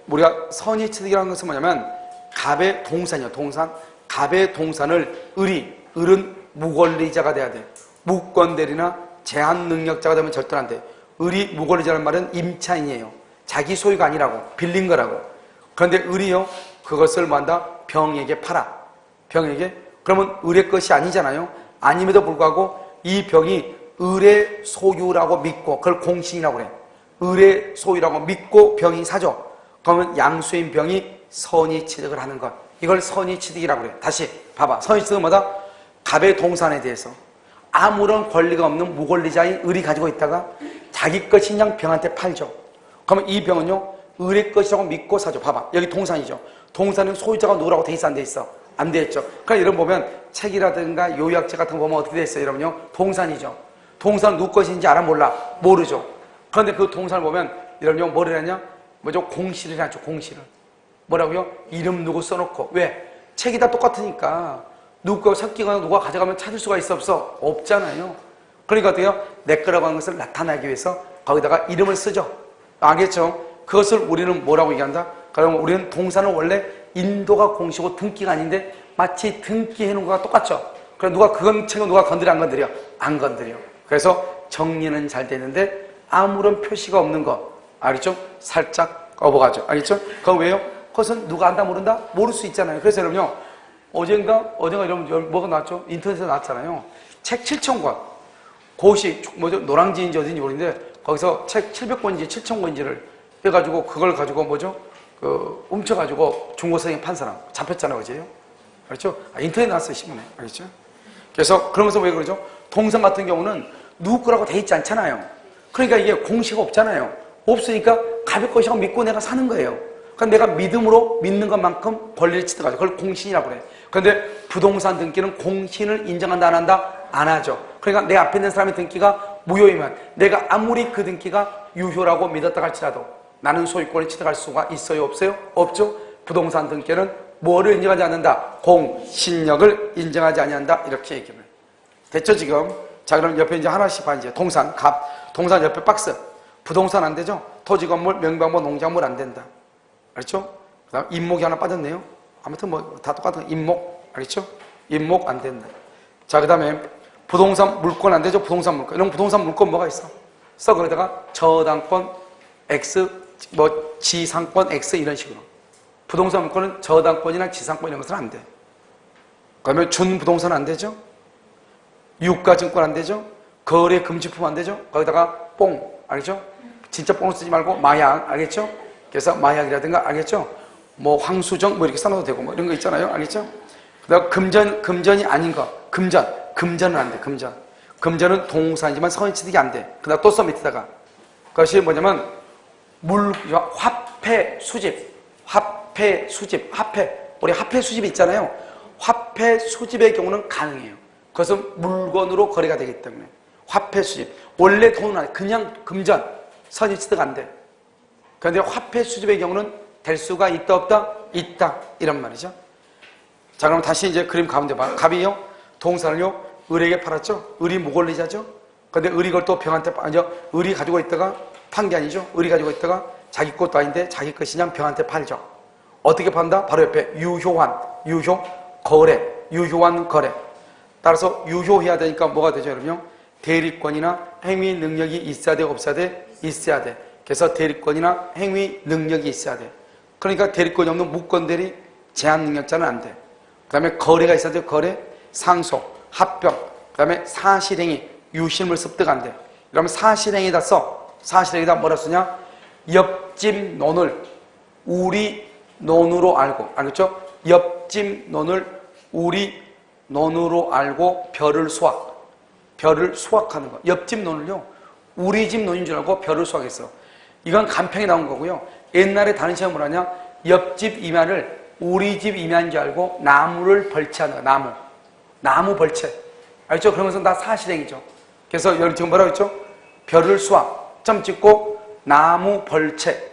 우리가 선의취득이라는 것은 뭐냐면 갑의 동산이요. 동산. 갑의 동산을 을은 무권리자가 돼야 돼. 무권대리나 제한 능력자가 되면 절대 안 돼. 을이 무권리자라는 말은 임차인이에요. 자기 소유가 아니라고. 빌린 거라고. 그런데 을이요. 그것을 뭐한다? 병에게 팔아. 병에게. 그러면 을의 것이 아니잖아요. 아님에도 불구하고 이 병이 을의 소유라고 믿고 그걸 공신이라고 그래. 을의 소유라고 믿고 병이 사죠. 그러면 양수인 병이 선의취득을 하는 것. 이걸 선의취득이라고 그래. 다시 봐봐. 선의취득은 뭐다? 갑의 동산에 대해서 아무런 권리가 없는 무권리자인 을이 가지고 있다가 자기 것인 양 병한테 팔죠. 그러면 이 병은요, 을의 것이라고 믿고 사죠. 봐봐. 여기 동산이죠. 동산은 소유자가 누구라고 돼 있어, 안 돼 있어? 안 돼 있죠. 그러니까 여러분 보면 책이라든가 요약책 같은 거 보면 어떻게 돼 있어요? 여러분요, 동산이죠. 동산 누구 것인지 알아? 몰라? 모르죠. 그런데 그 동산을 보면 여러분요, 뭐를 하냐? 뭐죠? 공시를 하죠. 공시를. 뭐라고요? 이름 누구 써놓고. 왜? 책이 다 똑같으니까 누구 거 섞이거나 누가 가져가면 찾을 수가 있어 없어? 없잖아요. 그러니까 어때요? 내 거라고 하는 것을 나타내기 위해서 거기다가 이름을 쓰죠. 알겠죠? 그것을 우리는 뭐라고 얘기한다? 그러면 우리는 동사는 원래 인도가 공시고 등기가 아닌데 마치 등기 해놓은 거가 똑같죠? 그럼 누가 그건 책은 누가 건드려 안 건드려? 안 건드려. 그래서 정리는 잘 되는데 아무런 표시가 없는 거. 알겠죠? 살짝 꺼버가죠. 알겠죠? 그건 왜요? 그것은 누가 안다 모른다? 모를 수 있잖아요. 그래서 여러분요, 어젠가 여러분 뭐가 나왔죠? 인터넷에 나왔잖아요. 책 7,000권. 그것이 뭐죠? 노량진인지 어딘지 모르는데 거기서 책 700권인지 7,000권인지를 해가지고 그걸 가지고 뭐죠? 훔쳐가지고 중고서에 판 사람 잡혔잖아요, 어제요. 그렇죠? 인터넷 나왔어요, 신문에. 알겠죠? 그래서 그러면서 왜 그러죠? 동상 같은 경우는 누구 거라고 돼 있지 않잖아요. 그러니까 이게 공시가 없잖아요. 없으니까 가볍 것이라고 믿고 내가 사는 거예요. 그러니까 내가 믿음으로 믿는 것만큼 권리를 취득하죠. 그걸 공신이라고 그래. 그런데 부동산 등기는 공신을 인정한다, 안 한다? 안 하죠. 그러니까 내 앞에 있는 사람의 등기가 무효이면 내가 아무리 그 등기가 유효라고 믿었다 할지라도 나는 소유권을 취득할 수가 있어요, 없어요? 없죠. 부동산 등기는 뭐를 인정하지 않는다? 공신력을 인정하지 아니한다. 이렇게 얘기를 해요. 됐죠, 지금? 자, 그럼 옆에 이제 하나씩 봐. 이제 동산, 갑, 동산 옆에 박스. 부동산 안 되죠? 토지, 건물, 명방모, 농작물 안 된다. 알겠죠? 그 다음 임목이 하나 빠졌네요. 아무튼 뭐 다 똑같은 임목. 알겠죠? 임목 안 된다. 자, 그 다음에 부동산 물권 안 되죠? 부동산 물권. 이런 부동산 물권 뭐가 있어? 거기다가 저당권 X, 뭐 지상권 X 이런 식으로. 부동산 물권은 저당권이나 지상권 이런 것은 안 돼. 그러면 준부동산 안 되죠? 유가증권 안 되죠? 거래 금지품 안 되죠? 거기다가 뽕. 알겠죠? 진짜 뽕을 쓰지 말고 마약. 알겠죠? 그래서 마약이라든가, 알겠죠? 뭐 황수정 뭐 이렇게 써놔도 되고 뭐 이런 거 있잖아요. 알겠죠? 그다음 금전이 아닌 거. 금전은 안 돼. 금전은 동사이지만 선의취득이 안 돼. 그다음 또 써 밑에다가. 그것이 뭐냐면 화폐 수집. 우리 화폐 수집 있잖아요. 화폐 수집의 경우는 가능해요. 그것은 물건으로 거래가 되기 때문에. 화폐 수집. 원래 돈은 아니에요. 그냥 금전. 선의취득 안 돼. 그런데 화폐 수집의 경우는 될 수가 있다 없다? 있다. 이런 말이죠. 자, 그럼 다시 이제 그림 가운데 봐. 갑이요. 동산을요. 을에게 팔았죠. 을이 무권리자죠. 그런데 을이 그걸 또 병한테 을이 가지고 있다가 판 게 아니죠. 을이 가지고 있다가 자기 것도 아닌데 자기 것이냐 병한테 팔죠. 어떻게 판다? 바로 옆에 유효한 거래. 따라서 유효해야 되니까 뭐가 되죠, 여러분요? 대리권이나 행위 능력이 있어야 돼, 없어야 돼? 있어야 돼. 그래서 대리권이나 행위 능력이 있어야 돼. 그러니까 대리권이 없는 무권대리 제한 능력자는 안 돼. 그 다음에 거래가 있어야 돼. 거래, 상속, 합병, 그 다음에 사실행위, 유실물 습득 안 돼. 그러면 사실행위다 써. 사실행위다 뭐라 쓰냐? 옆집 논을 우리 논으로 알고, 알겠죠? 옆집 논을 우리 논으로 알고 별을 수확하는 거. 옆집 논을요, 우리 집 논인 줄 알고 별을 수확했어. 이건 간평에 나온 거고요. 옛날에 다른 시험을 하냐? 옆집 임야를 우리 집 임야인 줄 알고 나무를 벌채하는 거. 나무 벌채. 알죠? 그러면서 다 사실행위죠. 그래서 여기 지금 뭐라고 했죠? 별을 수확, 점 찍고 나무 벌채.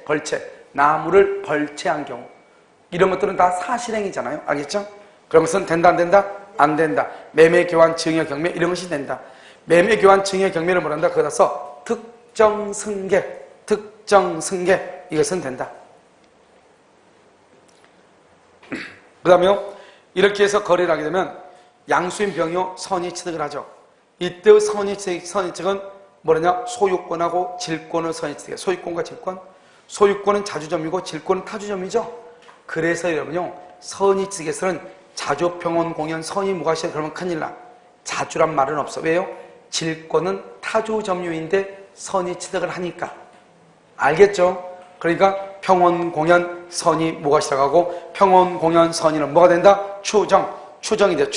나무를 벌채한 경우. 이런 것들은 다 사실행위잖아요. 알겠죠? 그러면서 된다, 안 된다? 안 된다. 매매, 교환, 증여, 경매 이런 것이 된다. 매매, 교환, 증여, 경매를 뭐란다? 거기다 써. 특정 승계 이것은 된다. 그 다음에 이렇게 해서 거래를 하게 되면 양수인 병이요 선의취득을 하죠. 이때 선의취득은 뭐냐? 소유권하고 질권을 선의취득해요. 소유권과 질권. 소유권은 자주점이고 질권은 타주점이죠. 그래서 여러분요, 선의취득에서는 자주평온 공연 선의무과시 그러면 큰일 나. 자주란 말은 없어. 왜요? 질권은 타주 점유인데 선의 취득을 하니까. 알겠죠? 그러니까 평원 공연 선의 무과시라고 하고 평원 공연 선의는 뭐가 된다? 추정이 돼.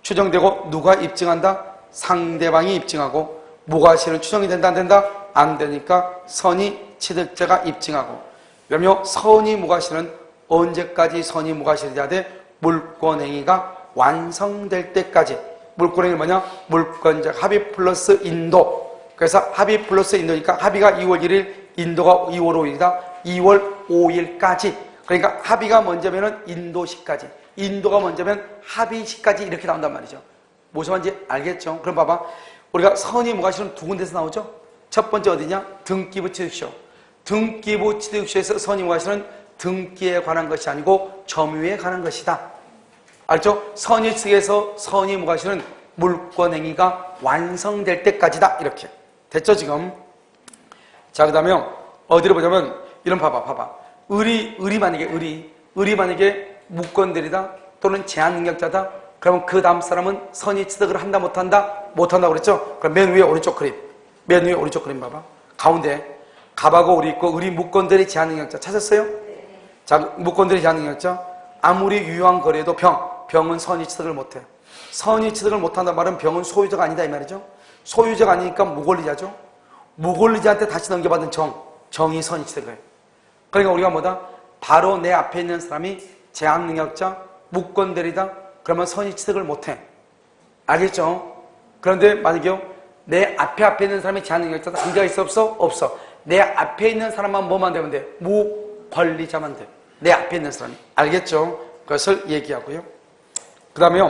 추정되고 누가 입증한다? 상대방이 입증하고 무과시는 추정이 된다 안 된다? 안 되니까 선의 취득자가 입증하고. 그러면 선의 무과시는 언제까지 선의 무과시를 해야 돼? 물권행위가 완성될 때까지. 물권행위 뭐냐? 물권적 합의 플러스 인도. 그래서 합의 플러스 인도니까 합의가 2월 1일, 인도가 2월 5일이다. 2월 5일까지. 그러니까 합의가 먼저면은 인도시까지, 인도가 먼저면 합의시까지 이렇게 나온단 말이죠. 무슨 말인지 알겠죠? 그럼 봐봐. 우리가 선의 무과시는 두 군데서 나오죠? 첫 번째 어디냐? 등기부 취득쇼. 등기부 취득쇼에서 선의 무과시는 등기에 관한 것이 아니고 점유에 관한 것이다. 알죠? 선의 측에서 선의 무과시는 물권행위가 완성될 때까지다. 이렇게. 됐죠, 지금? 자, 그 다음에 어디로 보자면, 이런 봐봐. 의리 만약에 무권들이다 또는 제한 능력자다. 그러면 그 다음 사람은 선의 취득을 한다, 못한다? 못한다고 그랬죠? 그럼 맨 위에 오른쪽 그림 봐봐. 가운데 갑하고 의리 있고, 의리 무권들이 제한 능력자 찾았어요? 자, 무권들이 제한 능력자. 아무리 유효한 거래도 병은 선의 취득을 못해. 선의 취득을 못한다는 말은 병은 소유자가 아니다 이 말이죠. 소유자가 아니니까 무권리자죠. 무권리자한테 다시 넘겨받은 정이 선의 취득을 해. 그러니까 우리가 뭐다? 바로 내 앞에 있는 사람이 제한 능력자, 무권들이다. 그러면 선의 취득을 못해. 알겠죠? 그런데 만약에 내 앞에 있는 사람이 제한 능력자다. 관계가 있어 없어? 없어. 내 앞에 있는 사람만 뭐만 되면 돼? 무권리자만 돼. 내 앞에 있는 사람이. 알겠죠? 그것을 얘기하고요. 그 다음에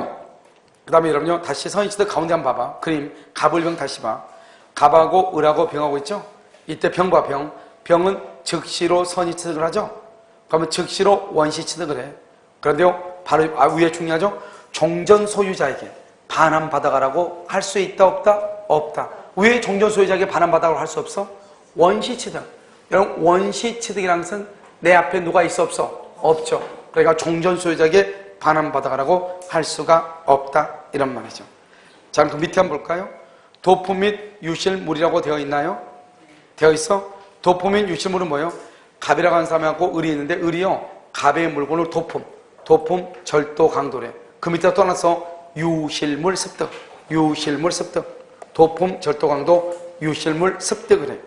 여러분요, 다시 선의 취득 가운데 한번 봐봐. 그림, 갑을병 다시 봐. 갑하고 을하고 병하고 있죠? 이때 병 봐, 병. 병은 즉시로 선의 취득을 하죠? 그러면 즉시로 원시 취득을 해. 그런데요, 바로 위에 중요하죠? 종전 소유자에게 반환받아가라고 할 수 있다, 없다? 없다. 왜 종전 소유자에게 반환받아가라고 할 수 없어? 원시 취득. 여러분, 원시 취득이라는 것은 내 앞에 누가 있어, 없어? 없죠. 그러니까 종전 소유자에게 반환받아가라고 할 수가 없다. 이런 말이죠. 자, 그럼 밑에 한번 볼까요? 도품 및 유실물이라고 되어 있나요? 되어 있어? 도품 및 유실물은 뭐예요? 갑이라고 하는 사람하고 을이 있는데, 을이요, 갑의 물건을 도품, 절도, 강도래. 그 밑에 또 나서 유실물 습득. 도품, 절도, 강도, 유실물 습득을 해.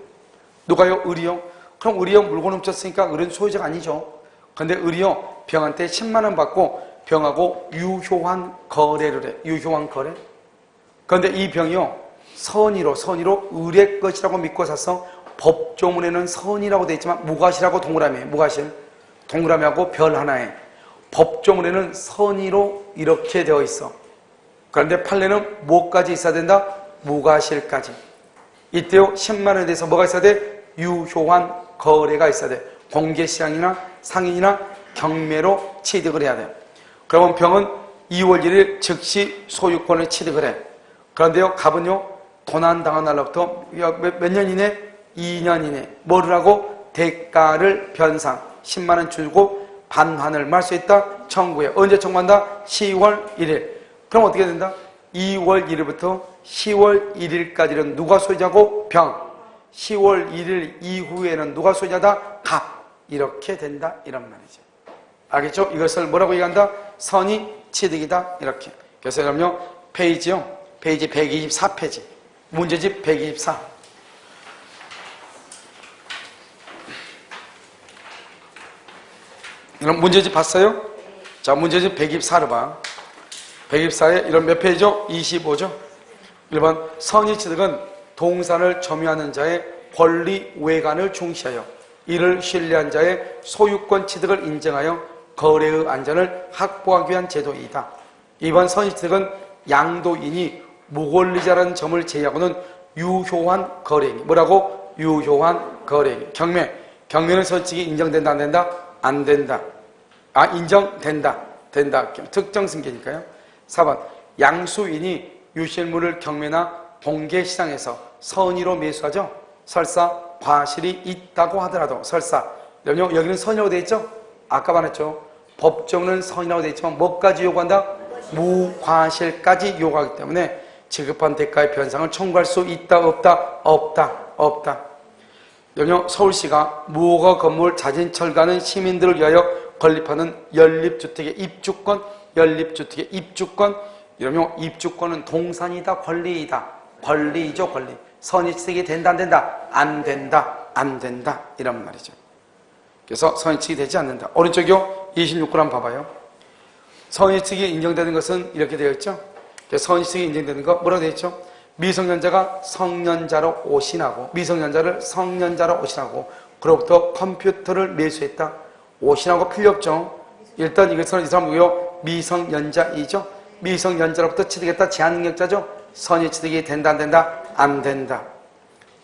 누가요? 을이요? 그럼 을이요, 물건 훔쳤으니까 을은 소유자가 아니죠. 근데 을이요, 병한테 10만 원 받고 병하고 유효한 거래를 해. 유효한 거래. 그런데 이 병이요, 선의로 을의 것이라고 믿고 샀어. 법조문에는 선이라고 되어 있지만 무과시라고 동그라미, 동그라미하고 별 하나에. 법조문에는 선의로 이렇게 되어 있어. 그런데 판례는 뭐까지 있어야 된다? 무과실까지. 이때요, 10만 원에 대해서 뭐가 있어야 돼? 유효한 거래가 있어야 돼. 공개시장이나 상인이나 경매로 취득을 해야 돼. 그러면 병은 2월 1일 즉시 소유권을 취득을 해. 그런데요, 갑은요, 도난당한 날로부터 몇 년 이내? 2년 이내. 뭐를 하고? 대가를 변상. 10만 원 주고 반환을 할 수 있다? 청구해. 언제 청구한다? 10월 1일. 그럼 어떻게 된다? 2월 1일부터 10월 1일까지는 누가 소유자고? 병. 10월 1일 이후에는 누가 소유자다? 갑. 이렇게 된다. 이런 말이죠. 알겠죠? 이것을 뭐라고 얘기한다? 선의 취득이다. 이렇게. 그래서 여러분요, 페이지 124페이지. 문제집 124. 그럼 문제집 봤어요? 자, 문제집 124로 봐. 124에 이런 몇 페이지죠? 25죠? 1번, 선의 취득은 동산을 점유하는 자의 권리 외관을 중시하여 이를 신뢰한 자의 소유권 취득을 인정하여 거래의 안전을 확보하기 위한 제도이다. 2번, 선의 취득은 양도인이 무권리자라는 점을 제외하고는 유효한 거래행위. 뭐라고? 유효한 거래행위. 경매는 솔직히 인정된다, 안 된다? 안 된다. 인정된다. 된다. 특정 승계니까요. 4번, 양수인이 유실물을 경매나 공개시장에서 선의로 매수하죠. 설사 과실이 있다고 하더라도. 설사. 여기는 선이라고 되어 있죠? 아까 말했죠. 법정은 선이라고 되어 있지만 뭐까지 요구한다? 무과실까지 요구하기 때문에 지급한 대가의 변상을 청구할 수 있다 없다? 없다. 여기요, 서울시가 무허가 건물 자진 철거하는 시민들을 위하여 건립하는 연립주택의 입주권, 이러면 입주권은 동산이다, 권리이죠, 권리. 선의취득이 된다, 안 된다, 이런 말이죠. 그래서 선의취득이 되지 않는다. 오른쪽이요, 26권 한번 봐봐요. 선의취득이 인정되는 것은 이렇게 되어 있죠. 선의취득이 인정되는 거 뭐라고 되어 있죠? 미성년자가 성년자로 오신하고, 미성년자를 성년자로 오신하고, 그로부터 컴퓨터를 매수했다. 오신하고 필요 없죠. 일단 이것은 이 사람 누구요? 미성년자이죠. 미성년자로부터 취득했다. 제한능력자죠. 선의취득이 된다, 안 된다.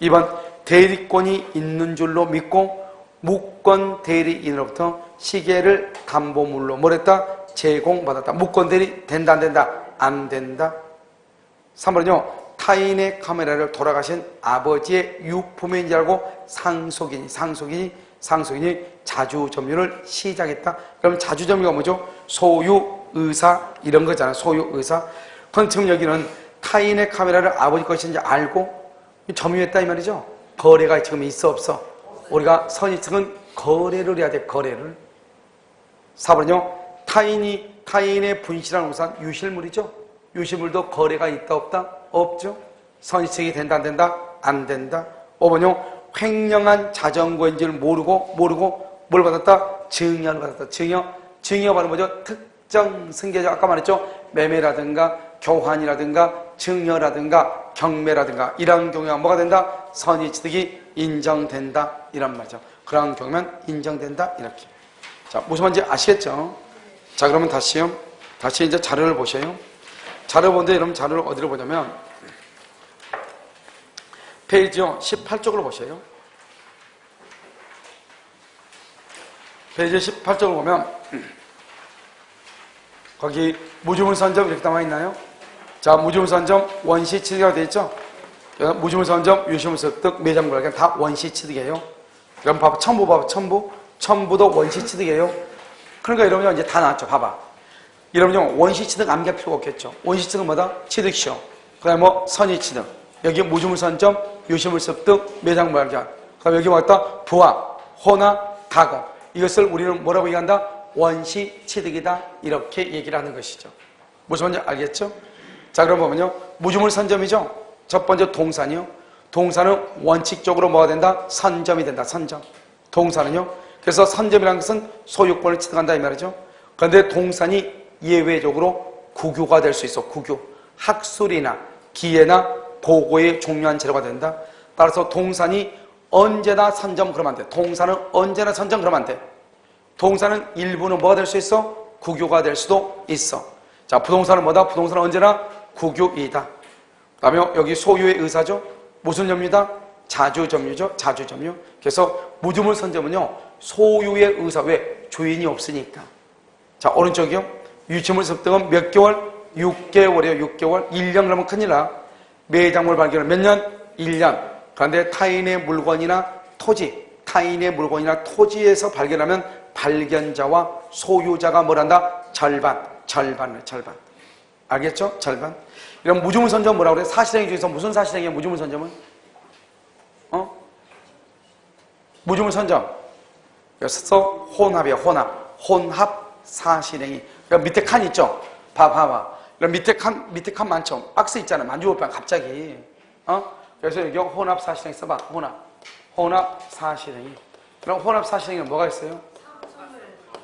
2번, 대리권이 있는 줄로 믿고 무권 대리인으로부터 시계를 담보물로 뭐랬다? 제공받았다. 무권 대리 된다, 안 된다. 3번은요, 타인의 카메라를 돌아가신 아버지의 유품인 줄 알고 상속인이 자주점유를 시작했다. 그럼 자주점유가 뭐죠? 소유, 의사 이런 거잖아요. 소유, 의사. 그럼 지금 여기는 타인의 카메라를 아버지 것인지 알고 점유했다 이 말이죠. 거래가 지금 있어 없어? 우리가 선의측은 거래를 해야 돼. 거래를. 4번은요, 타인의 분실한 우산 유실물이죠. 유실물도 거래가 있다 없다? 없죠. 선의측이 된다 안 된다. 5번요, 횡령한 자전거인지를 모르고 뭘 받았다? 증여를 받았다. 증여 받은 뭐죠? 특정 승계죠. 아까 말했죠. 매매라든가 교환이라든가 증여라든가 경매라든가 이런 경우가 뭐가 된다? 선의취득이 인정된다 이런 말이죠. 그런 경우면 인정된다 이렇게. 자, 무슨 말인지 아시겠죠? 자, 그러면 다시 이제 자료를 보셔요. 자료 보는데 여러분 자료를 어디로 보냐면 페이지요 18쪽으로 보셔요. 페이지 18쪽을 보면 거기 무주물 선점 이렇게 나와 있나요? 자, 무주물 선점 원시 취득이라고 되어 있죠? 무주물 선점, 유실물 습득, 매장 거래가 다 원시 취득이에요. 그럼 봐봐, 첨부도 원시 취득이에요. 그러니까 여러분요 이제 다 나왔죠. 봐봐. 여러분요 원시 취득 암기할 필요가 없겠죠. 원시 취득은 뭐다? 취득시효. 그다음에 뭐 선의 취득. 여기 무주물 선점, 유실물 습득, 매장 거래. 그다음 여기 뭐였다? 부화, 혼합, 가공. 이것을 우리는 뭐라고 얘기한다? 원시 취득이다. 이렇게 얘기를 하는 것이죠. 무슨 말인지 알겠죠? 자, 그럼 보면요. 무주물 선점이죠? 첫 번째 동산이요. 동산은 원칙적으로 뭐가 된다? 선점이 된다. 선점. 동산은요. 그래서 선점이라는 것은 소유권을 취득한다 이 말이죠. 그런데 동산이 예외적으로 국유가 될 수 있어. 국유. 학술이나 기회나 보고의 중요한 재료가 된다. 따라서 동산이 언제나 선점 그러면 안 돼. 동산은 언제나 선점 그러면 안 돼. 동산은 일부는 뭐가 될 수 있어? 국유가 될 수도 있어. 자, 부동산은 뭐다? 부동산은 언제나 국유이다. 그 다음에 여기 소유의 의사죠? 무슨 점유다? 자주점유죠? 자주점유. 그래서 무주물 선점은요, 소유의 의사. 왜? 주인이 없으니까. 자, 오른쪽이요. 유치물 습득은 몇 개월? 6개월이에요. 6개월. 1년 그러면 큰일 나. 매장물 발견은 몇 년? 1년. 그런데 타인의 물건이나 토지에서 발견하면 발견자와 소유자가 뭘 한다? 절반. 알겠죠? 절반. 이런 무주물 선점 뭐라고 그래? 사실행위 중에서 무슨 사실행위야? 무주물 선점은? 무주물 선점. 그래서 혼합이야. 혼합 사실행위. 그러니까 밑에 칸 있죠? 봐봐. 밑에 칸 많죠? 박스 있잖아. 만주오빠 갑자기. 그래서 여기 혼합 사실행위 써봐. 혼합 사실행위. 그럼 혼합 사실행위는 뭐가 있어요?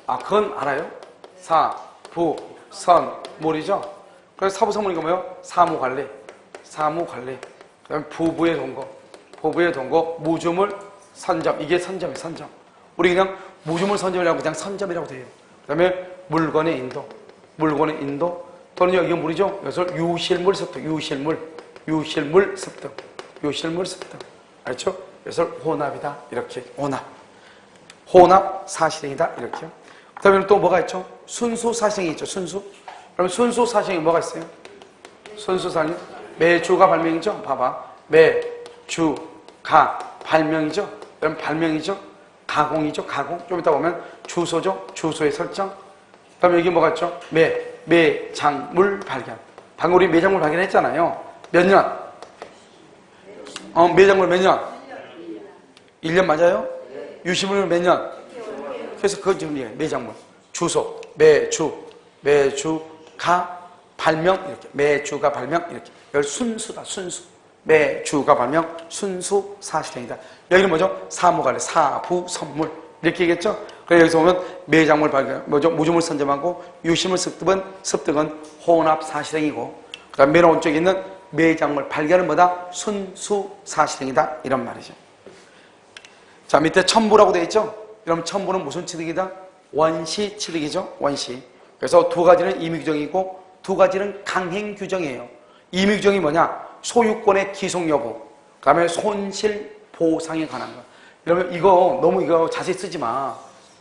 아, 그건 알아요? 사, 부, 선, 물이죠? 그래서 사부선물이가 뭐예요? 사무관리. 그 다음에 부부의 동거, 무주물 선점. 이게 선점이에요, 선점. 우리 그냥 무주물 선점이라고 그냥 선점이라고 돼요. 그 다음에 물건의 인도. 또는 여기 물이죠? 이것을 유실물 습득. 알죠? 그래서 혼합이다. 이렇게. 혼합 사실행위다. 이렇게요. 그 다음에 또 뭐가 있죠? 순수 사실행위 있죠? 그럼 순수 사실행위 뭐가 있어요? 순수 사실행위. 매주가 발명이죠? 봐봐. 매주가 발명이죠? 그럼 발명이죠? 가공이죠? 가공. 좀 이따 보면 주소죠? 주소의 설정. 그 다음에 여기 뭐가 있죠? 매장물 발견. 방금 우리 매장물 발견했잖아요. 몇 년? 매장물 몇 년? 1년 맞아요? 유시물은 몇 년? 그래서 그거 지금 얘기해요. 매장물. 주소, 매주가 발명, 이렇게. 매주가 발명, 이렇게. 여기 순수다, 순수. 매주가 발명, 순수 사실행위다. 여기는 뭐죠? 사무관리, 사부, 선물. 이렇게 얘기했죠? 그래서 여기서 보면 매장물 발견, 뭐죠? 무주물 선점하고 유시물 습득은 혼합 사실행위고, 그 다음 맨 오른쪽에 있는 매장물 발견은 뭐다? 순수 사실행위다. 이런 말이죠. 자, 밑에 첨부라고 되어 있죠? 그럼 첨부는 무슨 취득이다? 원시 취득이죠? 원시. 그래서 두 가지는 임의규정이고 두 가지는 강행규정이에요. 임의규정이 뭐냐? 소유권의 기속 여부, 그 다음에 손실 보상에 관한 거. 여러분 이거 너무 이거 자세히 쓰지 마.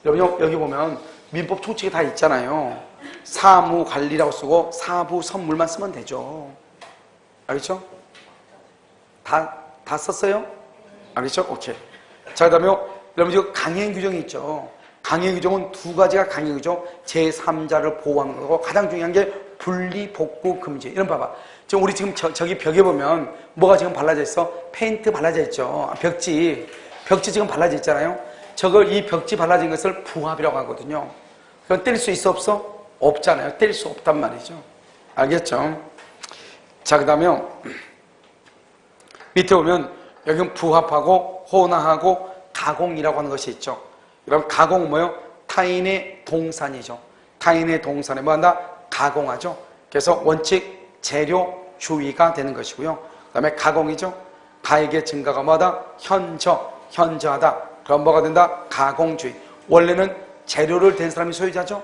여러분 여기 보면 민법 총칙이 다 있잖아요. 사무관리라고 쓰고 사부 선물만 쓰면 되죠. 알겠죠? 다 썼어요? 알겠죠? 오케이. 자, 그 다음에 여러분 지금 강행규정이 있죠. 강행규정은 두 가지가 강행규정. 제3자를 보호하는 거고 가장 중요한 게 분리, 복구, 금지. 이런 봐봐. 지금 우리 지금 저기 벽에 보면 뭐가 지금 발라져 있어? 페인트 발라져 있죠. 벽지 지금 발라져 있잖아요. 저걸 이 벽지 발라진 것을 부합이라고 하거든요. 그건 뗄 수 있어 없어? 없잖아요. 뗄 수 없단 말이죠. 알겠죠? 자, 그 다음에 밑에 보면 여기는 부합하고 혼합하고 가공이라고 하는 것이 있죠. 그럼 가공은 뭐예요? 타인의 동산이죠. 타인의 동산에 뭐한다? 가공하죠. 그래서 원칙 재료주의가 되는 것이고요. 그 다음에 가공이죠. 가액의 증가가 뭐하다? 현저하다. 그럼 뭐가 된다? 가공주의. 원래는 재료를 댄 사람이 소유자죠.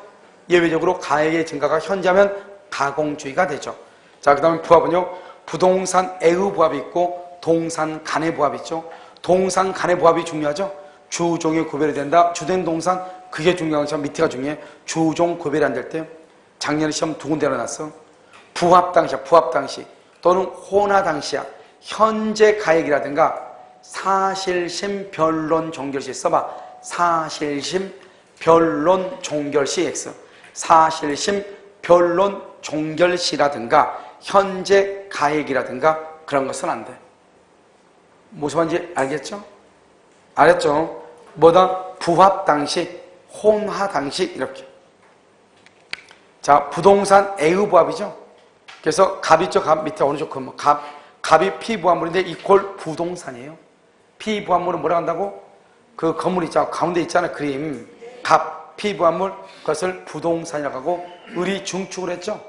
예외적으로 가액의 증가가 현저하면 가공주의가 되죠. 자, 그 다음에 부합은요. 부동산 애의 부합이 있고 동산 간의 부합이 있죠. 동산 간의 부합이 중요하죠. 주종이 구별이 된다. 주된 동산 그게 중요한 것이고 밑에가 중요해. 주종 구별이 안 될 때 작년에 시험 두 군데나 났어. 부합 당시 또는 혼화 당시야. 현재 가액이라든가 사실심 변론 종결시 써봐. 사실심 변론 종결시 X. 사실심 변론 종결시라든가 현재 가액이라든가 그런 것은 안 돼. 무슨 말인지 알겠죠? 알았죠? 뭐다? 부합 당시, 혼화 당시 이렇게. 자, 부동산 애의 부합이죠? 그래서 갑 있죠? 갑 밑에 오른쪽 그 갑이 피부합물인데 이퀄 부동산이에요. 피부합물은 뭐라 한다고? 그 건물 있잖아. 가운데 있잖아. 그림. 갑, 피부합물 그것을 부동산이라고 하고 을이 중축을 했죠?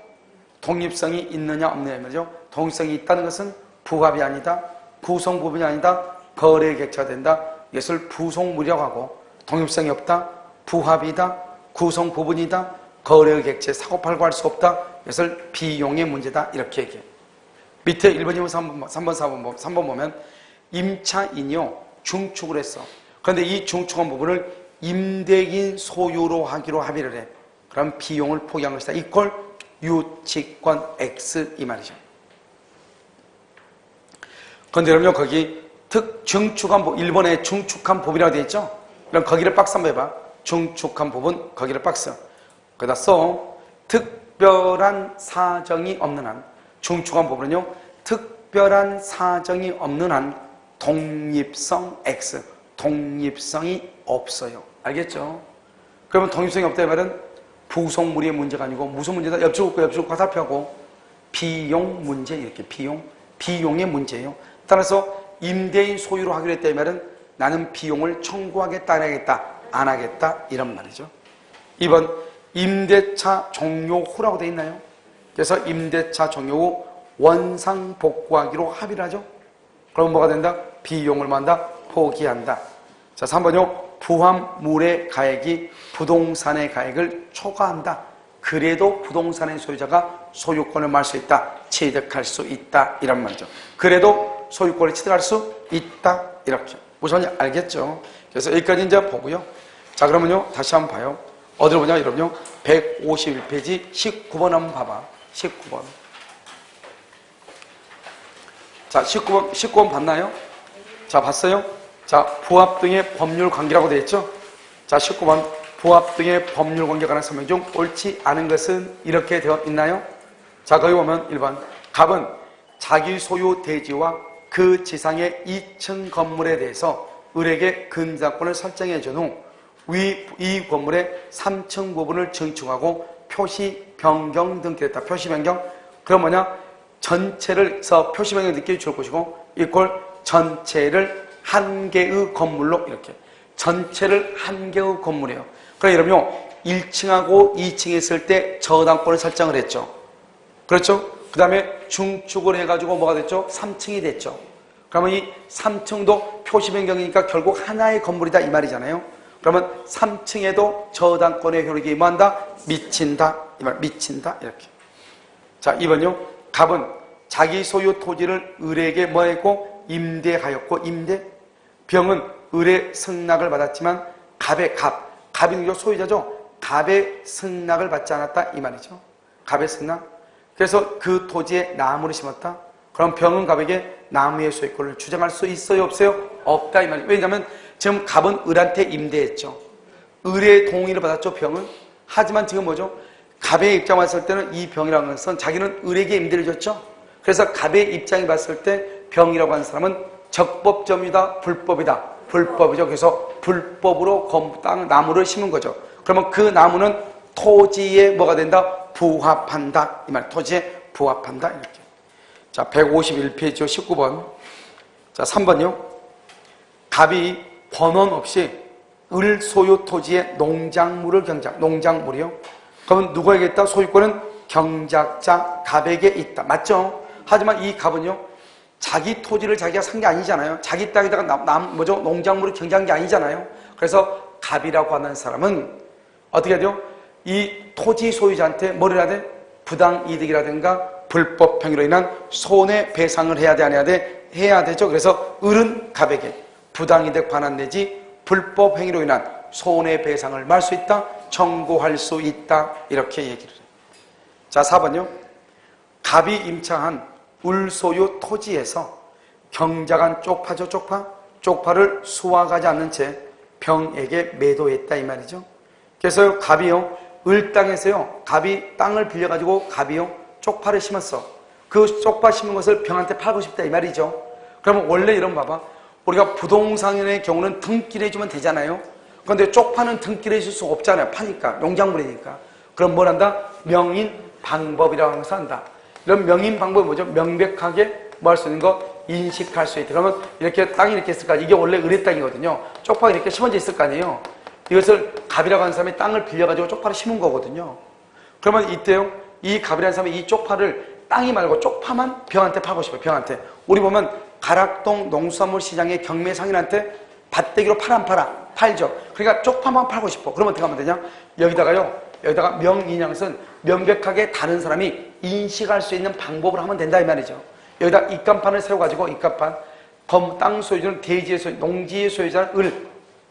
독립성이 있느냐 없느냐 말이죠. 독립성이 있다는 것은 부합이 아니다. 구성 부분이 아니다. 거래 객체가 된다. 이것을 부속물이라고 하고 독립성이 없다. 부합이다. 구성 부분이다. 거래 객체 사고팔고 할 수 없다. 이것을 비용의 문제다. 이렇게 얘기해. 밑에 1번, 2번, 3번, 4번, 3번 보면 임차인이요. 중축을 했어. 그런데 이 중축한 부분을 임대인 소유로 하기로 합의를 해. 그럼 비용을 포기한 것이다. 이퀄 유치권 X 이 말이죠. 그런데 여러분 거기 중축한 부분, 일본의 중축한 부분이라고 되어 있죠? 그럼 거기를 박스 한번 해봐. 중축한 부분, 거기를 박스. 거기다 써. 특별한 사정이 없는 한. 중축한 부분은요. 특별한 사정이 없는 한 독립성 X. 독립성이 없어요. 알겠죠? 그러면 독립성이 없다 이 말은 부속물의 문제가 아니고 무슨 문제다? 엽주국과 화살표하고 비용 문제 이렇게 비용의 문제예요. 따라서 임대인 소유로 하기로 했다 이 말은 나는 비용을 청구하겠다 안 하겠다 이런 말이죠. 2번 임대차 종료 후라고 되어 있나요? 그래서 임대차 종료 후 원상 복구하기로 합의를 하죠. 그럼 뭐가 된다? 비용을 만다 포기한다. 자, 3번요. 부합물의 가액이 부동산의 가액을 초과한다. 그래도 부동산의 소유자가 소유권을 말 수 있다. 취득할 수 있다. 이런 말이죠. 그래도 소유권을 취득할 수 있다. 이렇게. 무슨 말인지 알겠죠? 그래서 여기까지 이제 보고요. 자, 그러면요. 다시 한번 봐요. 어디로 보냐, 여러분요. 151페이지 19번 한번 봐봐. 19번. 자, 19번 봤나요? 자, 봤어요? 자, 부합 등의 법률 관계라고 되어 있죠? 자, 19번. 부합 등의 법률 관계에 관한 설명 중 옳지 않은 것은 이렇게 되어 있나요? 자, 거기 보면 1번. 갑은 자기 소유 대지와 그 지상의 2층 건물에 대해서 을에게 근저당권을 설정해 준 후 이 건물의 3층 부분을 증축하고 표시 변경 등기했다. 표시 변경. 그럼 뭐냐? 전체를 표시 변경 등기 줄 것이고 이걸 전체를 한 개의 건물로 이렇게 전체를 한 개의 건물이에요. 그러니까 여러분요 1층하고 2층에 있을 때 저당권을 설정을 했죠. 그렇죠? 그 다음에 중축을 해가지고 뭐가 됐죠? 3층이 됐죠. 그러면 이 3층도 표시 변경이니까 결국 하나의 건물이다 이 말이잖아요. 그러면 3층에도 저당권의 효력이 뭐한다? 미친다. 이 말, 미친다. 이렇게. 자, 2번요. 갑은 자기 소유 토지를 을에게 뭐 했고? 임대하였고, 임대. 병은 을의 승낙을 받았지만, 갑이 소유자죠? 갑의 승낙을 받지 않았다. 이 말이죠. 갑의 승낙. 그래서 그 토지에 나무를 심었다. 그럼 병은 갑에게 나무의 소유권을 주장할 수 있어요? 없어요? 없다. 이 말이에요. 왜냐하면 지금 갑은 을한테 임대했죠. 을의 동의를 받았죠, 병은. 하지만 지금 뭐죠? 갑의 입장 봤을 때는 이 병이라는 것은 자기는 을에게 임대를 줬죠. 그래서 갑의 입장이 봤을 때 병이라고 하는 사람은 적법점이다, 불법이다. 불법이죠. 그래서 불법으로 나무를 심은 거죠. 그러면 그 나무는 토지에 뭐가 된다? 부합한다. 이 말, 토지에 부합한다. 이렇게. 자, 151페이지요, 19번. 자, 3번요. 갑이 번원 없이 을 소유 토지의 농작물을 농작물이요. 그러면 누구에게 있다? 소유권은 경작자 갑에게 있다. 맞죠? 하지만 이 갑은요, 자기 토지를 자기가 산 게 아니잖아요. 자기 땅에다가 농작물을 경작한 게 아니잖아요. 그래서 갑이라고 하는 사람은 어떻게 해야 돼요? 이 토지 소유자한테 뭘 해야 돼? 부당이득이라든가 불법행위로 인한 손해배상을 해야 돼, 안 해야 돼? 해야 되죠. 그래서 을은 갑에게 부당이득 반환 내지 불법행위로 인한 손해배상을 말 수 있다, 청구할 수 있다, 이렇게 얘기를 해요. 자, 4번요. 갑이 임차한 을소유 토지에서 경작한 쪽파죠, 쪽파를 수확하지 않는 채 병에게 매도했다 이 말이죠. 그래서 갑이요, 을 땅에서요, 갑이 땅을 빌려가지고 갑이요, 쪽파를 심었어. 그 쪽파 심은 것을 병한테 팔고 싶다 이 말이죠. 그러면 원래 이런 봐봐. 우리가 부동산의 경우는 등기를 해주면 되잖아요. 그런데 쪽파는 등기를 해줄 수 없잖아요. 파니까, 농작물이니까. 그럼 뭘 한다? 명인 방법이라고 하는 것을 한다. 이런 명인 방법이 뭐죠? 명백하게 뭐 할 수 있는 거? 인식할 수 있다. 그러면 이렇게 땅이 이렇게 있을 거 아니에요. 이게 원래 을의 땅이거든요. 쪽파가 이렇게 심어져 있을 거 아니에요. 이것을 갑이라고 하는 사람이 땅을 빌려가지고 쪽파를 심은 거거든요. 그러면 이때요, 이 갑이라는 사람이 이 쪽파를 땅이 말고 쪽파만 병한테 팔고 싶어요. 병한테. 우리 보면 가락동 농수산물 시장의 경매상인한테 밭대기로 안 팔아? 팔죠. 그러니까 쪽파만 팔고 싶어. 그러면 어떻게 하면 되냐? 여기다가 명인양은 명백하게 다른 사람이 인식할 수 있는 방법을 하면 된다 이 말이죠. 여기다 입간판을 세워가지고 입간판, 땅 소유자는 대지의 소유, 농지의 소유자는 을,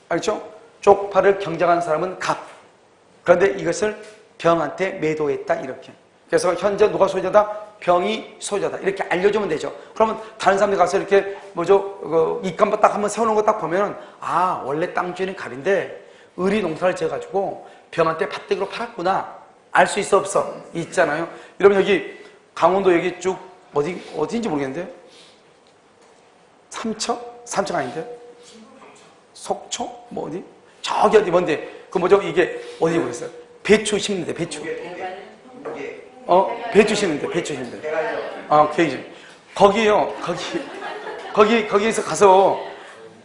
알죠? 쪽파를 경작한 사람은 갑. 그런데 이것을 병한테 매도했다 이렇게. 그래서 현재 누가 소유자다? 병이 소유자다. 이렇게 알려주면 되죠. 그러면 다른 사람들이 가서 이렇게 입간판 딱 한번 세우는 거 딱 보면은 아, 원래 땅 주인은 갑인데 을이 농사를 지어가지고 병한테 밭대기로 팔았구나. 알 수 있어 없어? 있잖아요. 여러분 여기 강원도 여기 쭉 어디인지 모르겠는데 삼척 아닌데? 속초? 뭐 어디? 저기 어디 뭔데? 그 뭐죠? 이게 어디 모르겠어요. 배추 심는데 배추. 배추 심는데. 거기요. 거기에서 가서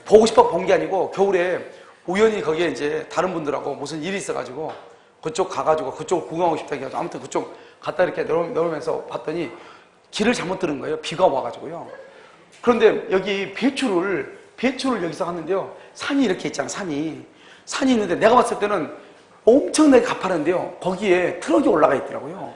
보고 싶어 본 게 아니고 겨울에 우연히 거기에 이제 다른 분들하고 무슨 일이 있어가지고 그쪽 가가지고 그쪽을 구경하고 싶다 해가지고 아무튼 그쪽 갔다 이렇게 내려오면서 봤더니 길을 잘못 들은 거예요. 비가 와가지고요. 그런데 여기 배추를 여기서 하는데요. 산이 이렇게 있잖아, 산이 있는데 내가 봤을 때는 엄청나게 가파른데요. 거기에 트럭이 올라가 있더라고요.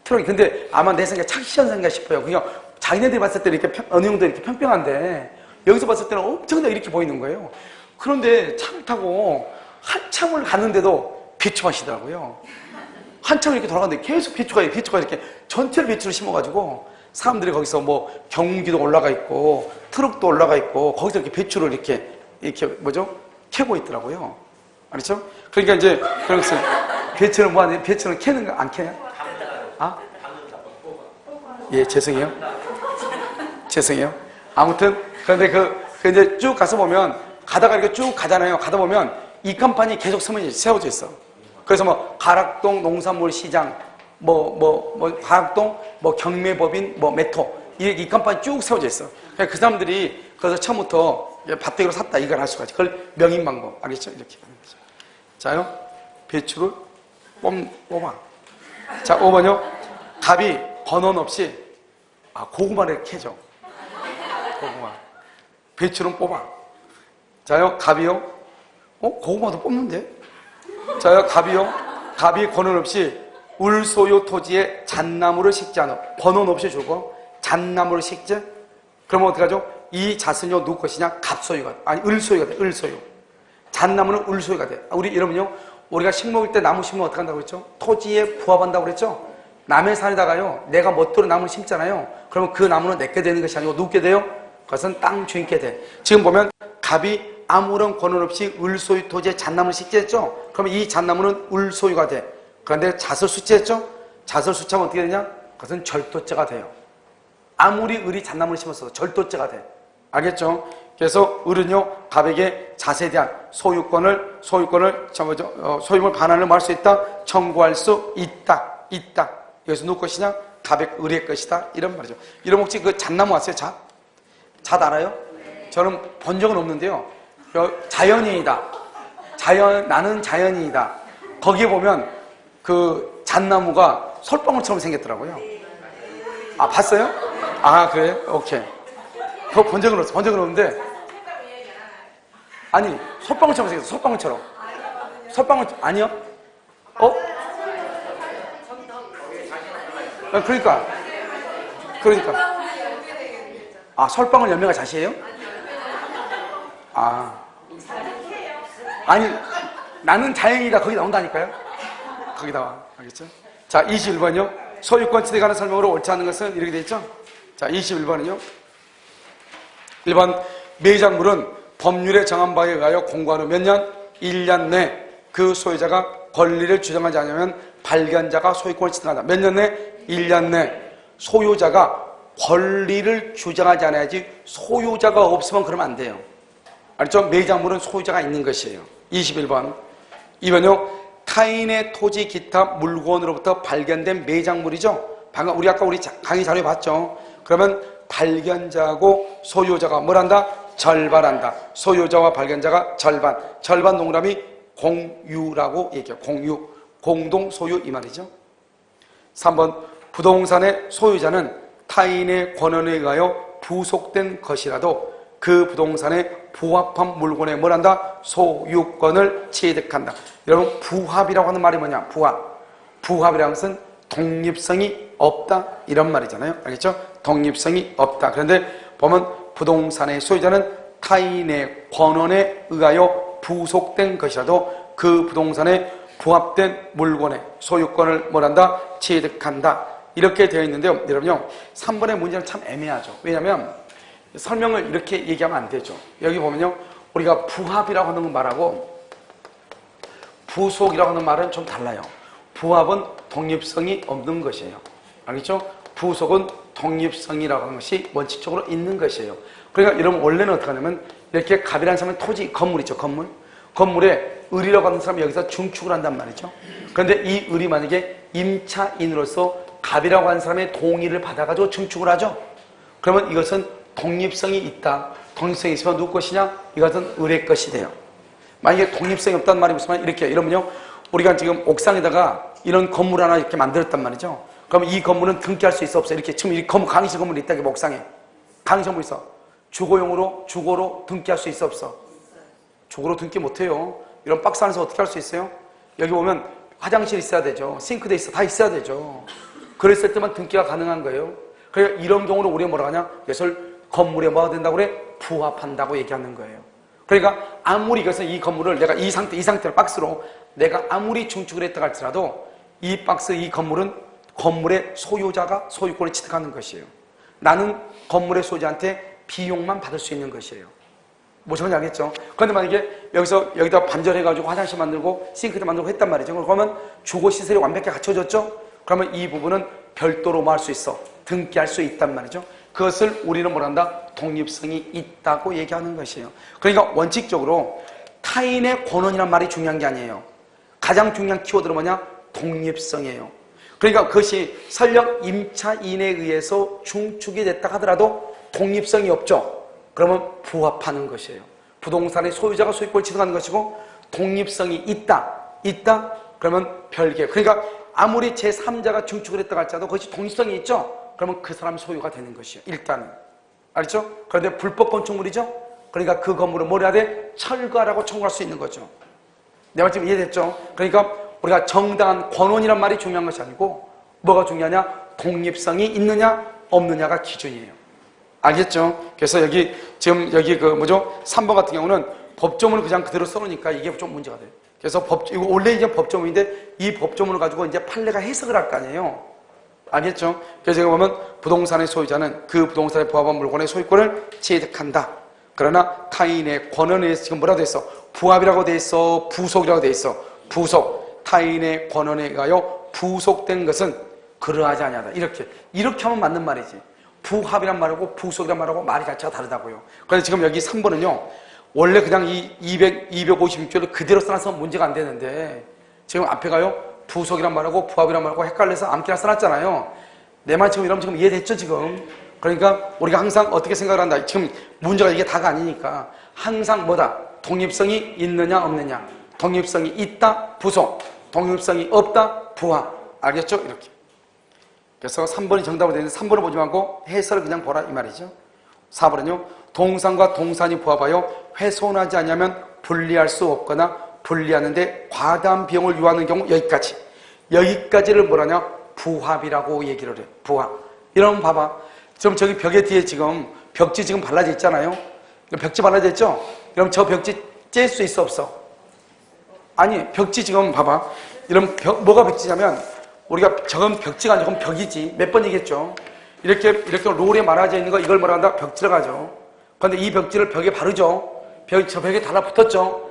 트럭이. 근데 아마 내 생각에 착시현상인가 싶어요. 그냥 자기네들이 봤을 때 이렇게 어느 정도 이렇게 평평한데 여기서 봤을 때는 엄청나게 이렇게 보이는 거예요. 그런데 차를 타고 한참을 갔는데도 배추 마시더라고요. 한참 이렇게 돌아갔는데 계속 배추가 이렇게 전체를 배추를 심어가지고 사람들이 거기서 뭐 경운기도 올라가 있고 트럭도 올라가 있고 거기서 이렇게 배추를 이렇게 캐고 있더라고요. 알았죠? 그러니까 이제 그래서 배추는 배추는 캐는 거 안 캐냐? 아? 예, 죄송해요. 죄송해요. 아무튼 그런데 그 이제 쭉 가서 보면 가다가 이렇게 쭉 가잖아요. 가다 보면 이 간판이 계속 세워져 있어. 그래서 뭐 가락동 농산물 시장, 가락동 경매법인 메토 이 간판이 쭉 세워져 있어. 그러니까 그 사람들이 그래서 처음부터 밭대기로 샀다 이걸 할 수가 있지. 그걸 명인 방법 알겠죠? 이렇게 하는 거죠. 자요, 배추를 뽑아. 자, 5번요. 갑이 번원 없이 고구마를 캐죠. 고구마. 배추는 뽑아. 자요, 갑이요. 고구마도 뽑는데? 자요, 갑이 권원 없이 울소유 토지에 잣나무를 식지 않아. 번원 없이 주고 잣나무를 식지? 그러면 어떡하죠? 이 잣은요, 누구 것이냐? 갑소유가 돼. 아니, 을소유가 돼. 을소유. 잣나무는 을소유가 돼. 우리 여러분요, 우리가 식목일 때 나무 심으면 어떻게 한다고 그랬죠? 토지에 부합한다고 그랬죠? 남의 산에다가요, 내가 멋대로 나무를 심잖아요. 그러면 그 나무는 내게 되는 것이 아니고 누구게 돼요? 그것은 땅 주인께 돼. 지금 보면 갑이 아무런 권한 없이 을소유 토지에 잣나무를 식지했죠? 그러면 이 잣나무는 을소유가 돼. 그런데 잣을 수치했죠? 잣을 수치하면 어떻게 되냐? 그것은 절도죄가 돼요. 아무리 을이 잣나무를 심었어도 절도죄가 돼. 알겠죠? 그래서 을은요, 갑에게 잣에 대한 소유권을 소유물 반환을 할 수 있다, 청구할 수 있다. 여기서 누구 것이냐? 갑의 을의 것이다. 이런 말이죠. 여러분 혹시 그 잣나무 아세요? 잣 알아요? 저는 본 적은 없는데요. 자연인이다. 나는 자연인이다. 거기에 보면 그 잣나무가 솔방울처럼 생겼더라고요. 봤어요? 그래요? 오케이. 그거 본 적은 없는데. 아니, 솔방울처럼 생겼어. 솔방울처럼. 솔방울, 아니요? 그러니까. 솔방울 열매가 잣이에요? 아니, 나는 자연이다. 거기 나온다니까요? 거기 나와. 알겠죠? 자, 21번이요. 소유권 취득에 관한 설명으로 옳지 않은 것은 이렇게 돼 있죠? 자, 21번은요. 1번, 매장물은 법률에 정한 바에 의하여 공고한 후 몇 년? 1년 내 그 소유자가 권리를 주장하지 않으면 발견자가 소유권을 취득한다. 몇 년 내? 1년 내. 소유자가 권리를 주장하지 않아야지 소유자가 없으면 그러면 안 돼요. 알죠? 매장물은 소유자가 있는 것이에요. 21번. 2번요. 타인의 토지 기타 물건으로부터 발견된 매장물이죠. 방금 우리 강의 자료 봤죠? 그러면 발견자하고 소유자가 뭘 한다? 절반한다. 소유자와 발견자가 절반 동그라미 공유라고 얘기해요. 공동 소유 이 말이죠. 3번. 부동산의 소유자는 타인의 권한에 의하여 부속된 것이라도 그 부동산에 부합한 물건에 뭘 한다? 소유권을 취득한다. 여러분, 부합이라고 하는 말이 뭐냐? 부합이라는 것은 독립성이 없다 이런 말이잖아요. 알겠죠? 독립성이 없다. 그런데 보면 부동산의 소유자는 타인의 권한에 의하여 부속된 것이라도 그 부동산에 부합된 물건의 소유권을 뭘 한다? 취득한다. 이렇게 되어 있는데요. 여러분요, 3번의 문제는 참 애매하죠. 왜냐하면 설명을 이렇게 얘기하면 안 되죠. 여기 보면요, 우리가 부합이라고 하는 말하고 부속이라고 하는 말은 좀 달라요. 부합은 독립성이 없는 것이에요. 알겠죠? 부속은 독립성이라고 하는 것이 원칙적으로 있는 것이에요. 그러니까 여러분, 원래는 어떻게 하냐면 이렇게 갑이라는 사람은 토지, 건물 있죠. 건물에 을이라고 하는 사람이 여기서 중축을 한단 말이죠. 그런데 이 을이 만약에 임차인으로서 갑이라고 하는 사람의 동의를 받아가지고 증축을 하죠. 그러면 이것은 독립성이 있다. 독립성이 있으면 누구 것이냐? 이것은 을의 것이 돼요. 만약에 독립성이 없다는 말이 무슨 말이냐? 이렇게 이러면요, 우리가 지금 옥상에다가 이런 건물 하나 이렇게 만들었단 말이죠. 그럼 이 건물은 등기할 수 있어 없어? 이렇게 지금 이 강의실 건물이 있다. 이게 옥상에 강의실 건물 있어. 주거로 등기할 수 있어 없어? 주거로 등기 못해요. 이런 박스 안에서 어떻게 할 수 있어요? 여기 보면 화장실 있어야 되죠. 싱크대 있어. 다 있어야 되죠. 그랬을 때만 등기가 가능한 거예요. 그러니까 이런 경우로 우리가 뭐라고 하냐? 이것을 건물에 뭐가 된다고 그래? 부합한다고 얘기하는 거예요. 그러니까 아무리 이것은 이 건물을 내가 이 상태로 박스로 내가 아무리 중축을 했다 할지라도 이 박스, 이 건물은 건물의 소유자가 소유권을 취득하는 것이에요. 나는 건물의 소유자한테 비용만 받을 수 있는 것이에요. 무슨 말인지 알겠죠? 그런데 만약에 여기다 반절해가지고 화장실 만들고 싱크대 만들고 했단 말이죠. 그러면 주거시설이 완벽하게 갖춰졌죠? 그러면 이 부분은 별도로 뭐 할 수 있어? 등기할 수 있단 말이죠. 그것을 우리는 뭐란다? 독립성이 있다고 얘기하는 것이에요. 그러니까 원칙적으로 타인의 권한이란 말이 중요한 게 아니에요. 가장 중요한 키워드는 뭐냐? 독립성이에요. 그러니까 그것이 설령 임차인에 의해서 중축이 됐다 하더라도 독립성이 없죠. 그러면 부합하는 것이에요. 부동산의 소유자가 소유권을 취득하는 것이고 독립성이 있다. 그러면 별개. 그러니까 아무리 제3자가 중축을 했다고 할지라도 그것이 독립성이 있죠. 그러면 그 사람 소유가 되는 것이에요. 일단은. 알죠? 그런데 불법 건축물이죠? 그러니까 그 건물을 뭘 해야 돼? 철거하라고 청구할 수 있는 거죠. 내 말 지금 이해됐죠? 그러니까 우리가 정당한 권원이란 말이 중요한 것이 아니고 뭐가 중요하냐? 독립성이 있느냐 없느냐가 기준이에요. 알겠죠? 그래서 여기 지금 여기 3번 같은 경우는 법조문을 그냥 그대로 써놓으니까 이게 좀 문제가 돼요. 그래서 이거 원래 이제 법조문인데 이 법조문을 가지고 이제 판례가 해석을 할 거 아니에요. 알겠죠? 그래서 제가 보면 부동산의 소유자는 그 부동산에 부합한 물건의 소유권을 취득한다. 그러나 타인의 권한에 의해서 지금 뭐라고 돼 있어? 부합이라고 돼 있어? 부속이라고 돼 있어? 부속. 타인의 권한에 의하여 부속된 것은 그러하지 아니하다. 이렇게 하면 맞는 말이지. 부합이란 말하고 부속이란 말하고 말이 자체가 다르다고요. 그래서 지금 여기 3번은요. 원래 그냥 이 256조를 그대로 써놔서 문제가 안 되는데 지금 앞에 가요. 부속이란 말하고 부합이란 말하고 헷갈려서 암기나 써놨잖아요. 내 말 지금 이러면 지금 이해됐죠 지금? 그러니까 우리가 항상 어떻게 생각을 한다. 지금 문제가 이게 다가 아니니까 항상 뭐다? 독립성이 있느냐 없느냐. 독립성이 있다 부속. 독립성이 없다 부합. 알겠죠? 이렇게. 그래서 3번이 정답으로 되는데 3번을 보지 말고 해설을 그냥 보라 이 말이죠. 4번은요. 동산과 동산이 부합하여 훼손하지 않으면 분리할 수 없거나 분리하는데 과다한 비용을 요하는 경우 여기까지를 뭐라냐? 부합이라고 얘기를 해. 부합. 이러면 봐봐. 지금 저기 벽에 뒤에 지금 벽지 지금 발라져 있잖아요. 벽지 발라져 있죠? 그럼 저 벽지 뗄 수 있어 없어? 아니 벽지 지금 봐봐. 이런 뭐가 벽지냐면 우리가 저건 벽지가 아니고 벽이지. 몇 번 얘기했죠? 이렇게 롤에 말아져 있는 거 이걸 뭐라 한다? 벽지라고 하죠. 그런데 이 벽지를 벽에 바르죠. 저 벽에 달라붙었죠.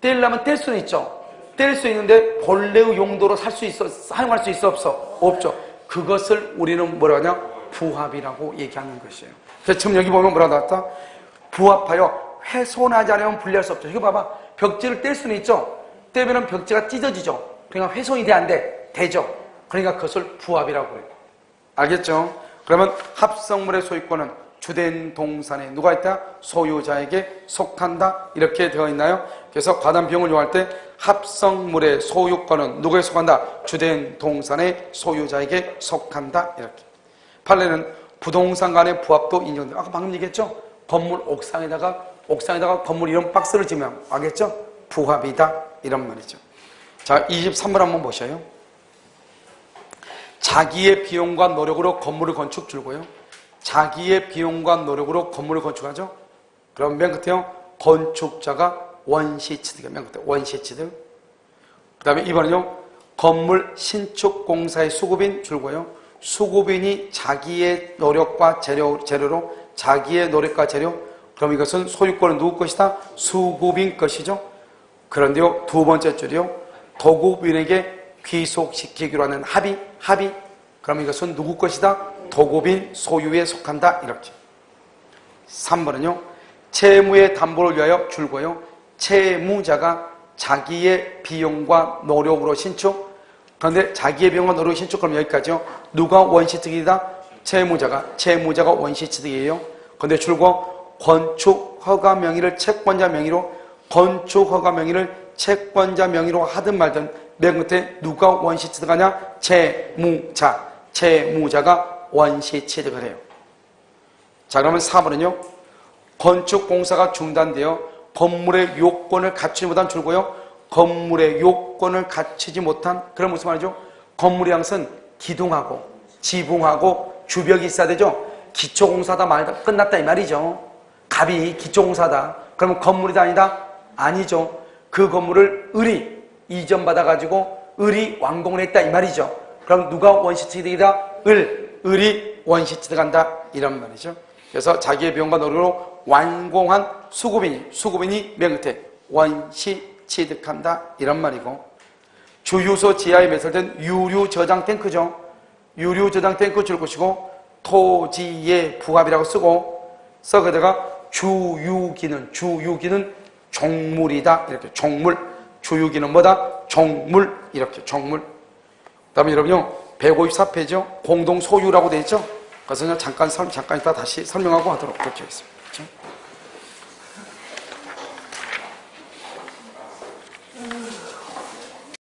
떼려면 뗄 수는 있죠. 뗄 수 있는데 본래의 용도로 사용할 수 있어 없어? 없죠. 그것을 우리는 뭐라 하냐? 부합이라고 얘기하는 것이에요. 그래서 지금 여기 보면 뭐라 나왔다? 부합하여 훼손하지 않으면 분리할 수 없죠. 이거 봐봐. 벽지를 뗄 수는 있죠. 떼면은 벽지가 찢어지죠. 그러니까 훼손이 돼 안 돼? 되죠. 그러니까 그것을 부합이라고 해요. 알겠죠? 그러면 합성물의 소유권은 주된 동산에 누가 있다? 소유자에게 속한다. 이렇게 되어 있나요? 그래서 과다한 비용을 요할 때 합성물의 소유권은 누구에 속한다? 주된 동산의 소유자에게 속한다. 이렇게. 판례는 부동산 간의 부합도 인정돼요. 아까 방금 얘기했죠? 건물 옥상에다가 건물 이런 박스를 지면 알겠죠? 부합이다. 이런 말이죠. 자, 23번 한번 보셔요. 자기의 비용과 노력으로 건물을 건축 줄고요. 자기의 비용과 노력으로 건물을 건축하죠. 그럼 맨 끝에요. 건축자가 원시취득이에요. 맨 끝에 원시취득. 그 다음에 2번은요. 건물 신축 공사의 수급인 줄고요. 수급인이 자기의 노력과 재료로 자기의 노력과 재료. 그럼 이것은 소유권은 누구 것이다? 수급인 것이죠. 그런데요. 두 번째 줄이요. 도급인에게 귀속시키기로 하는 합의. 그럼 이것은 누구 것이다? 도급인 소유에 속한다. 이렇게. 3번은요. 채무의 담보를 위하여 줄고요. 채무자가 자기의 비용과 노력으로 신축. 그런데 자기의 비용과 노력으로 신축. 그럼 여기까지요. 누가 원시취득이다? 채무자가 원시취득이에요. 그런데 줄고 건축 허가 명의를 채권자 명의로 건축 허가 명의를 채권자 명의로 하든 말든 맨 끝에 누가 원시취득하냐? 채무자가 원시취득을 해요. 자, 그러면 4번은요. 건축공사가 중단되어 건물의 요건을 갖추지 못한 줄고요. 건물의 요건을 갖추지 못한 그런 무슨 말이죠? 건물의 양은 기둥하고 지붕하고 주벽이 있어야 되죠. 기초공사다 말다 끝났다 이 말이죠. 갑이 기초공사다. 그러면 건물이다 아니다? 아니죠. 그 건물을 을이 이전받아가지고 을이 완공을 했다 이 말이죠. 그럼 누가 원시취득이다? 을이 원시취득한다 이런 말이죠. 그래서 자기의 비용과 노력으로 완공한 수급인이 맨 끝에 원시취득한다 이런 말이고, 주유소 지하에 매설된 유류 저장 탱크죠. 유류 저장 탱크 줄 것이고 토지의 부합이라고 쓰고 거기다가 주유기는 종물이다. 이렇게 종물. 주유기는 뭐다? 종물. 이렇게 종물. 그 다음에 여러분요 154페이지요. 공동 소유라고 되어 있죠? 그래서 그냥 잠깐 이따 다시 설명하고 하도록 그렇게 하겠습니다. 그렇죠?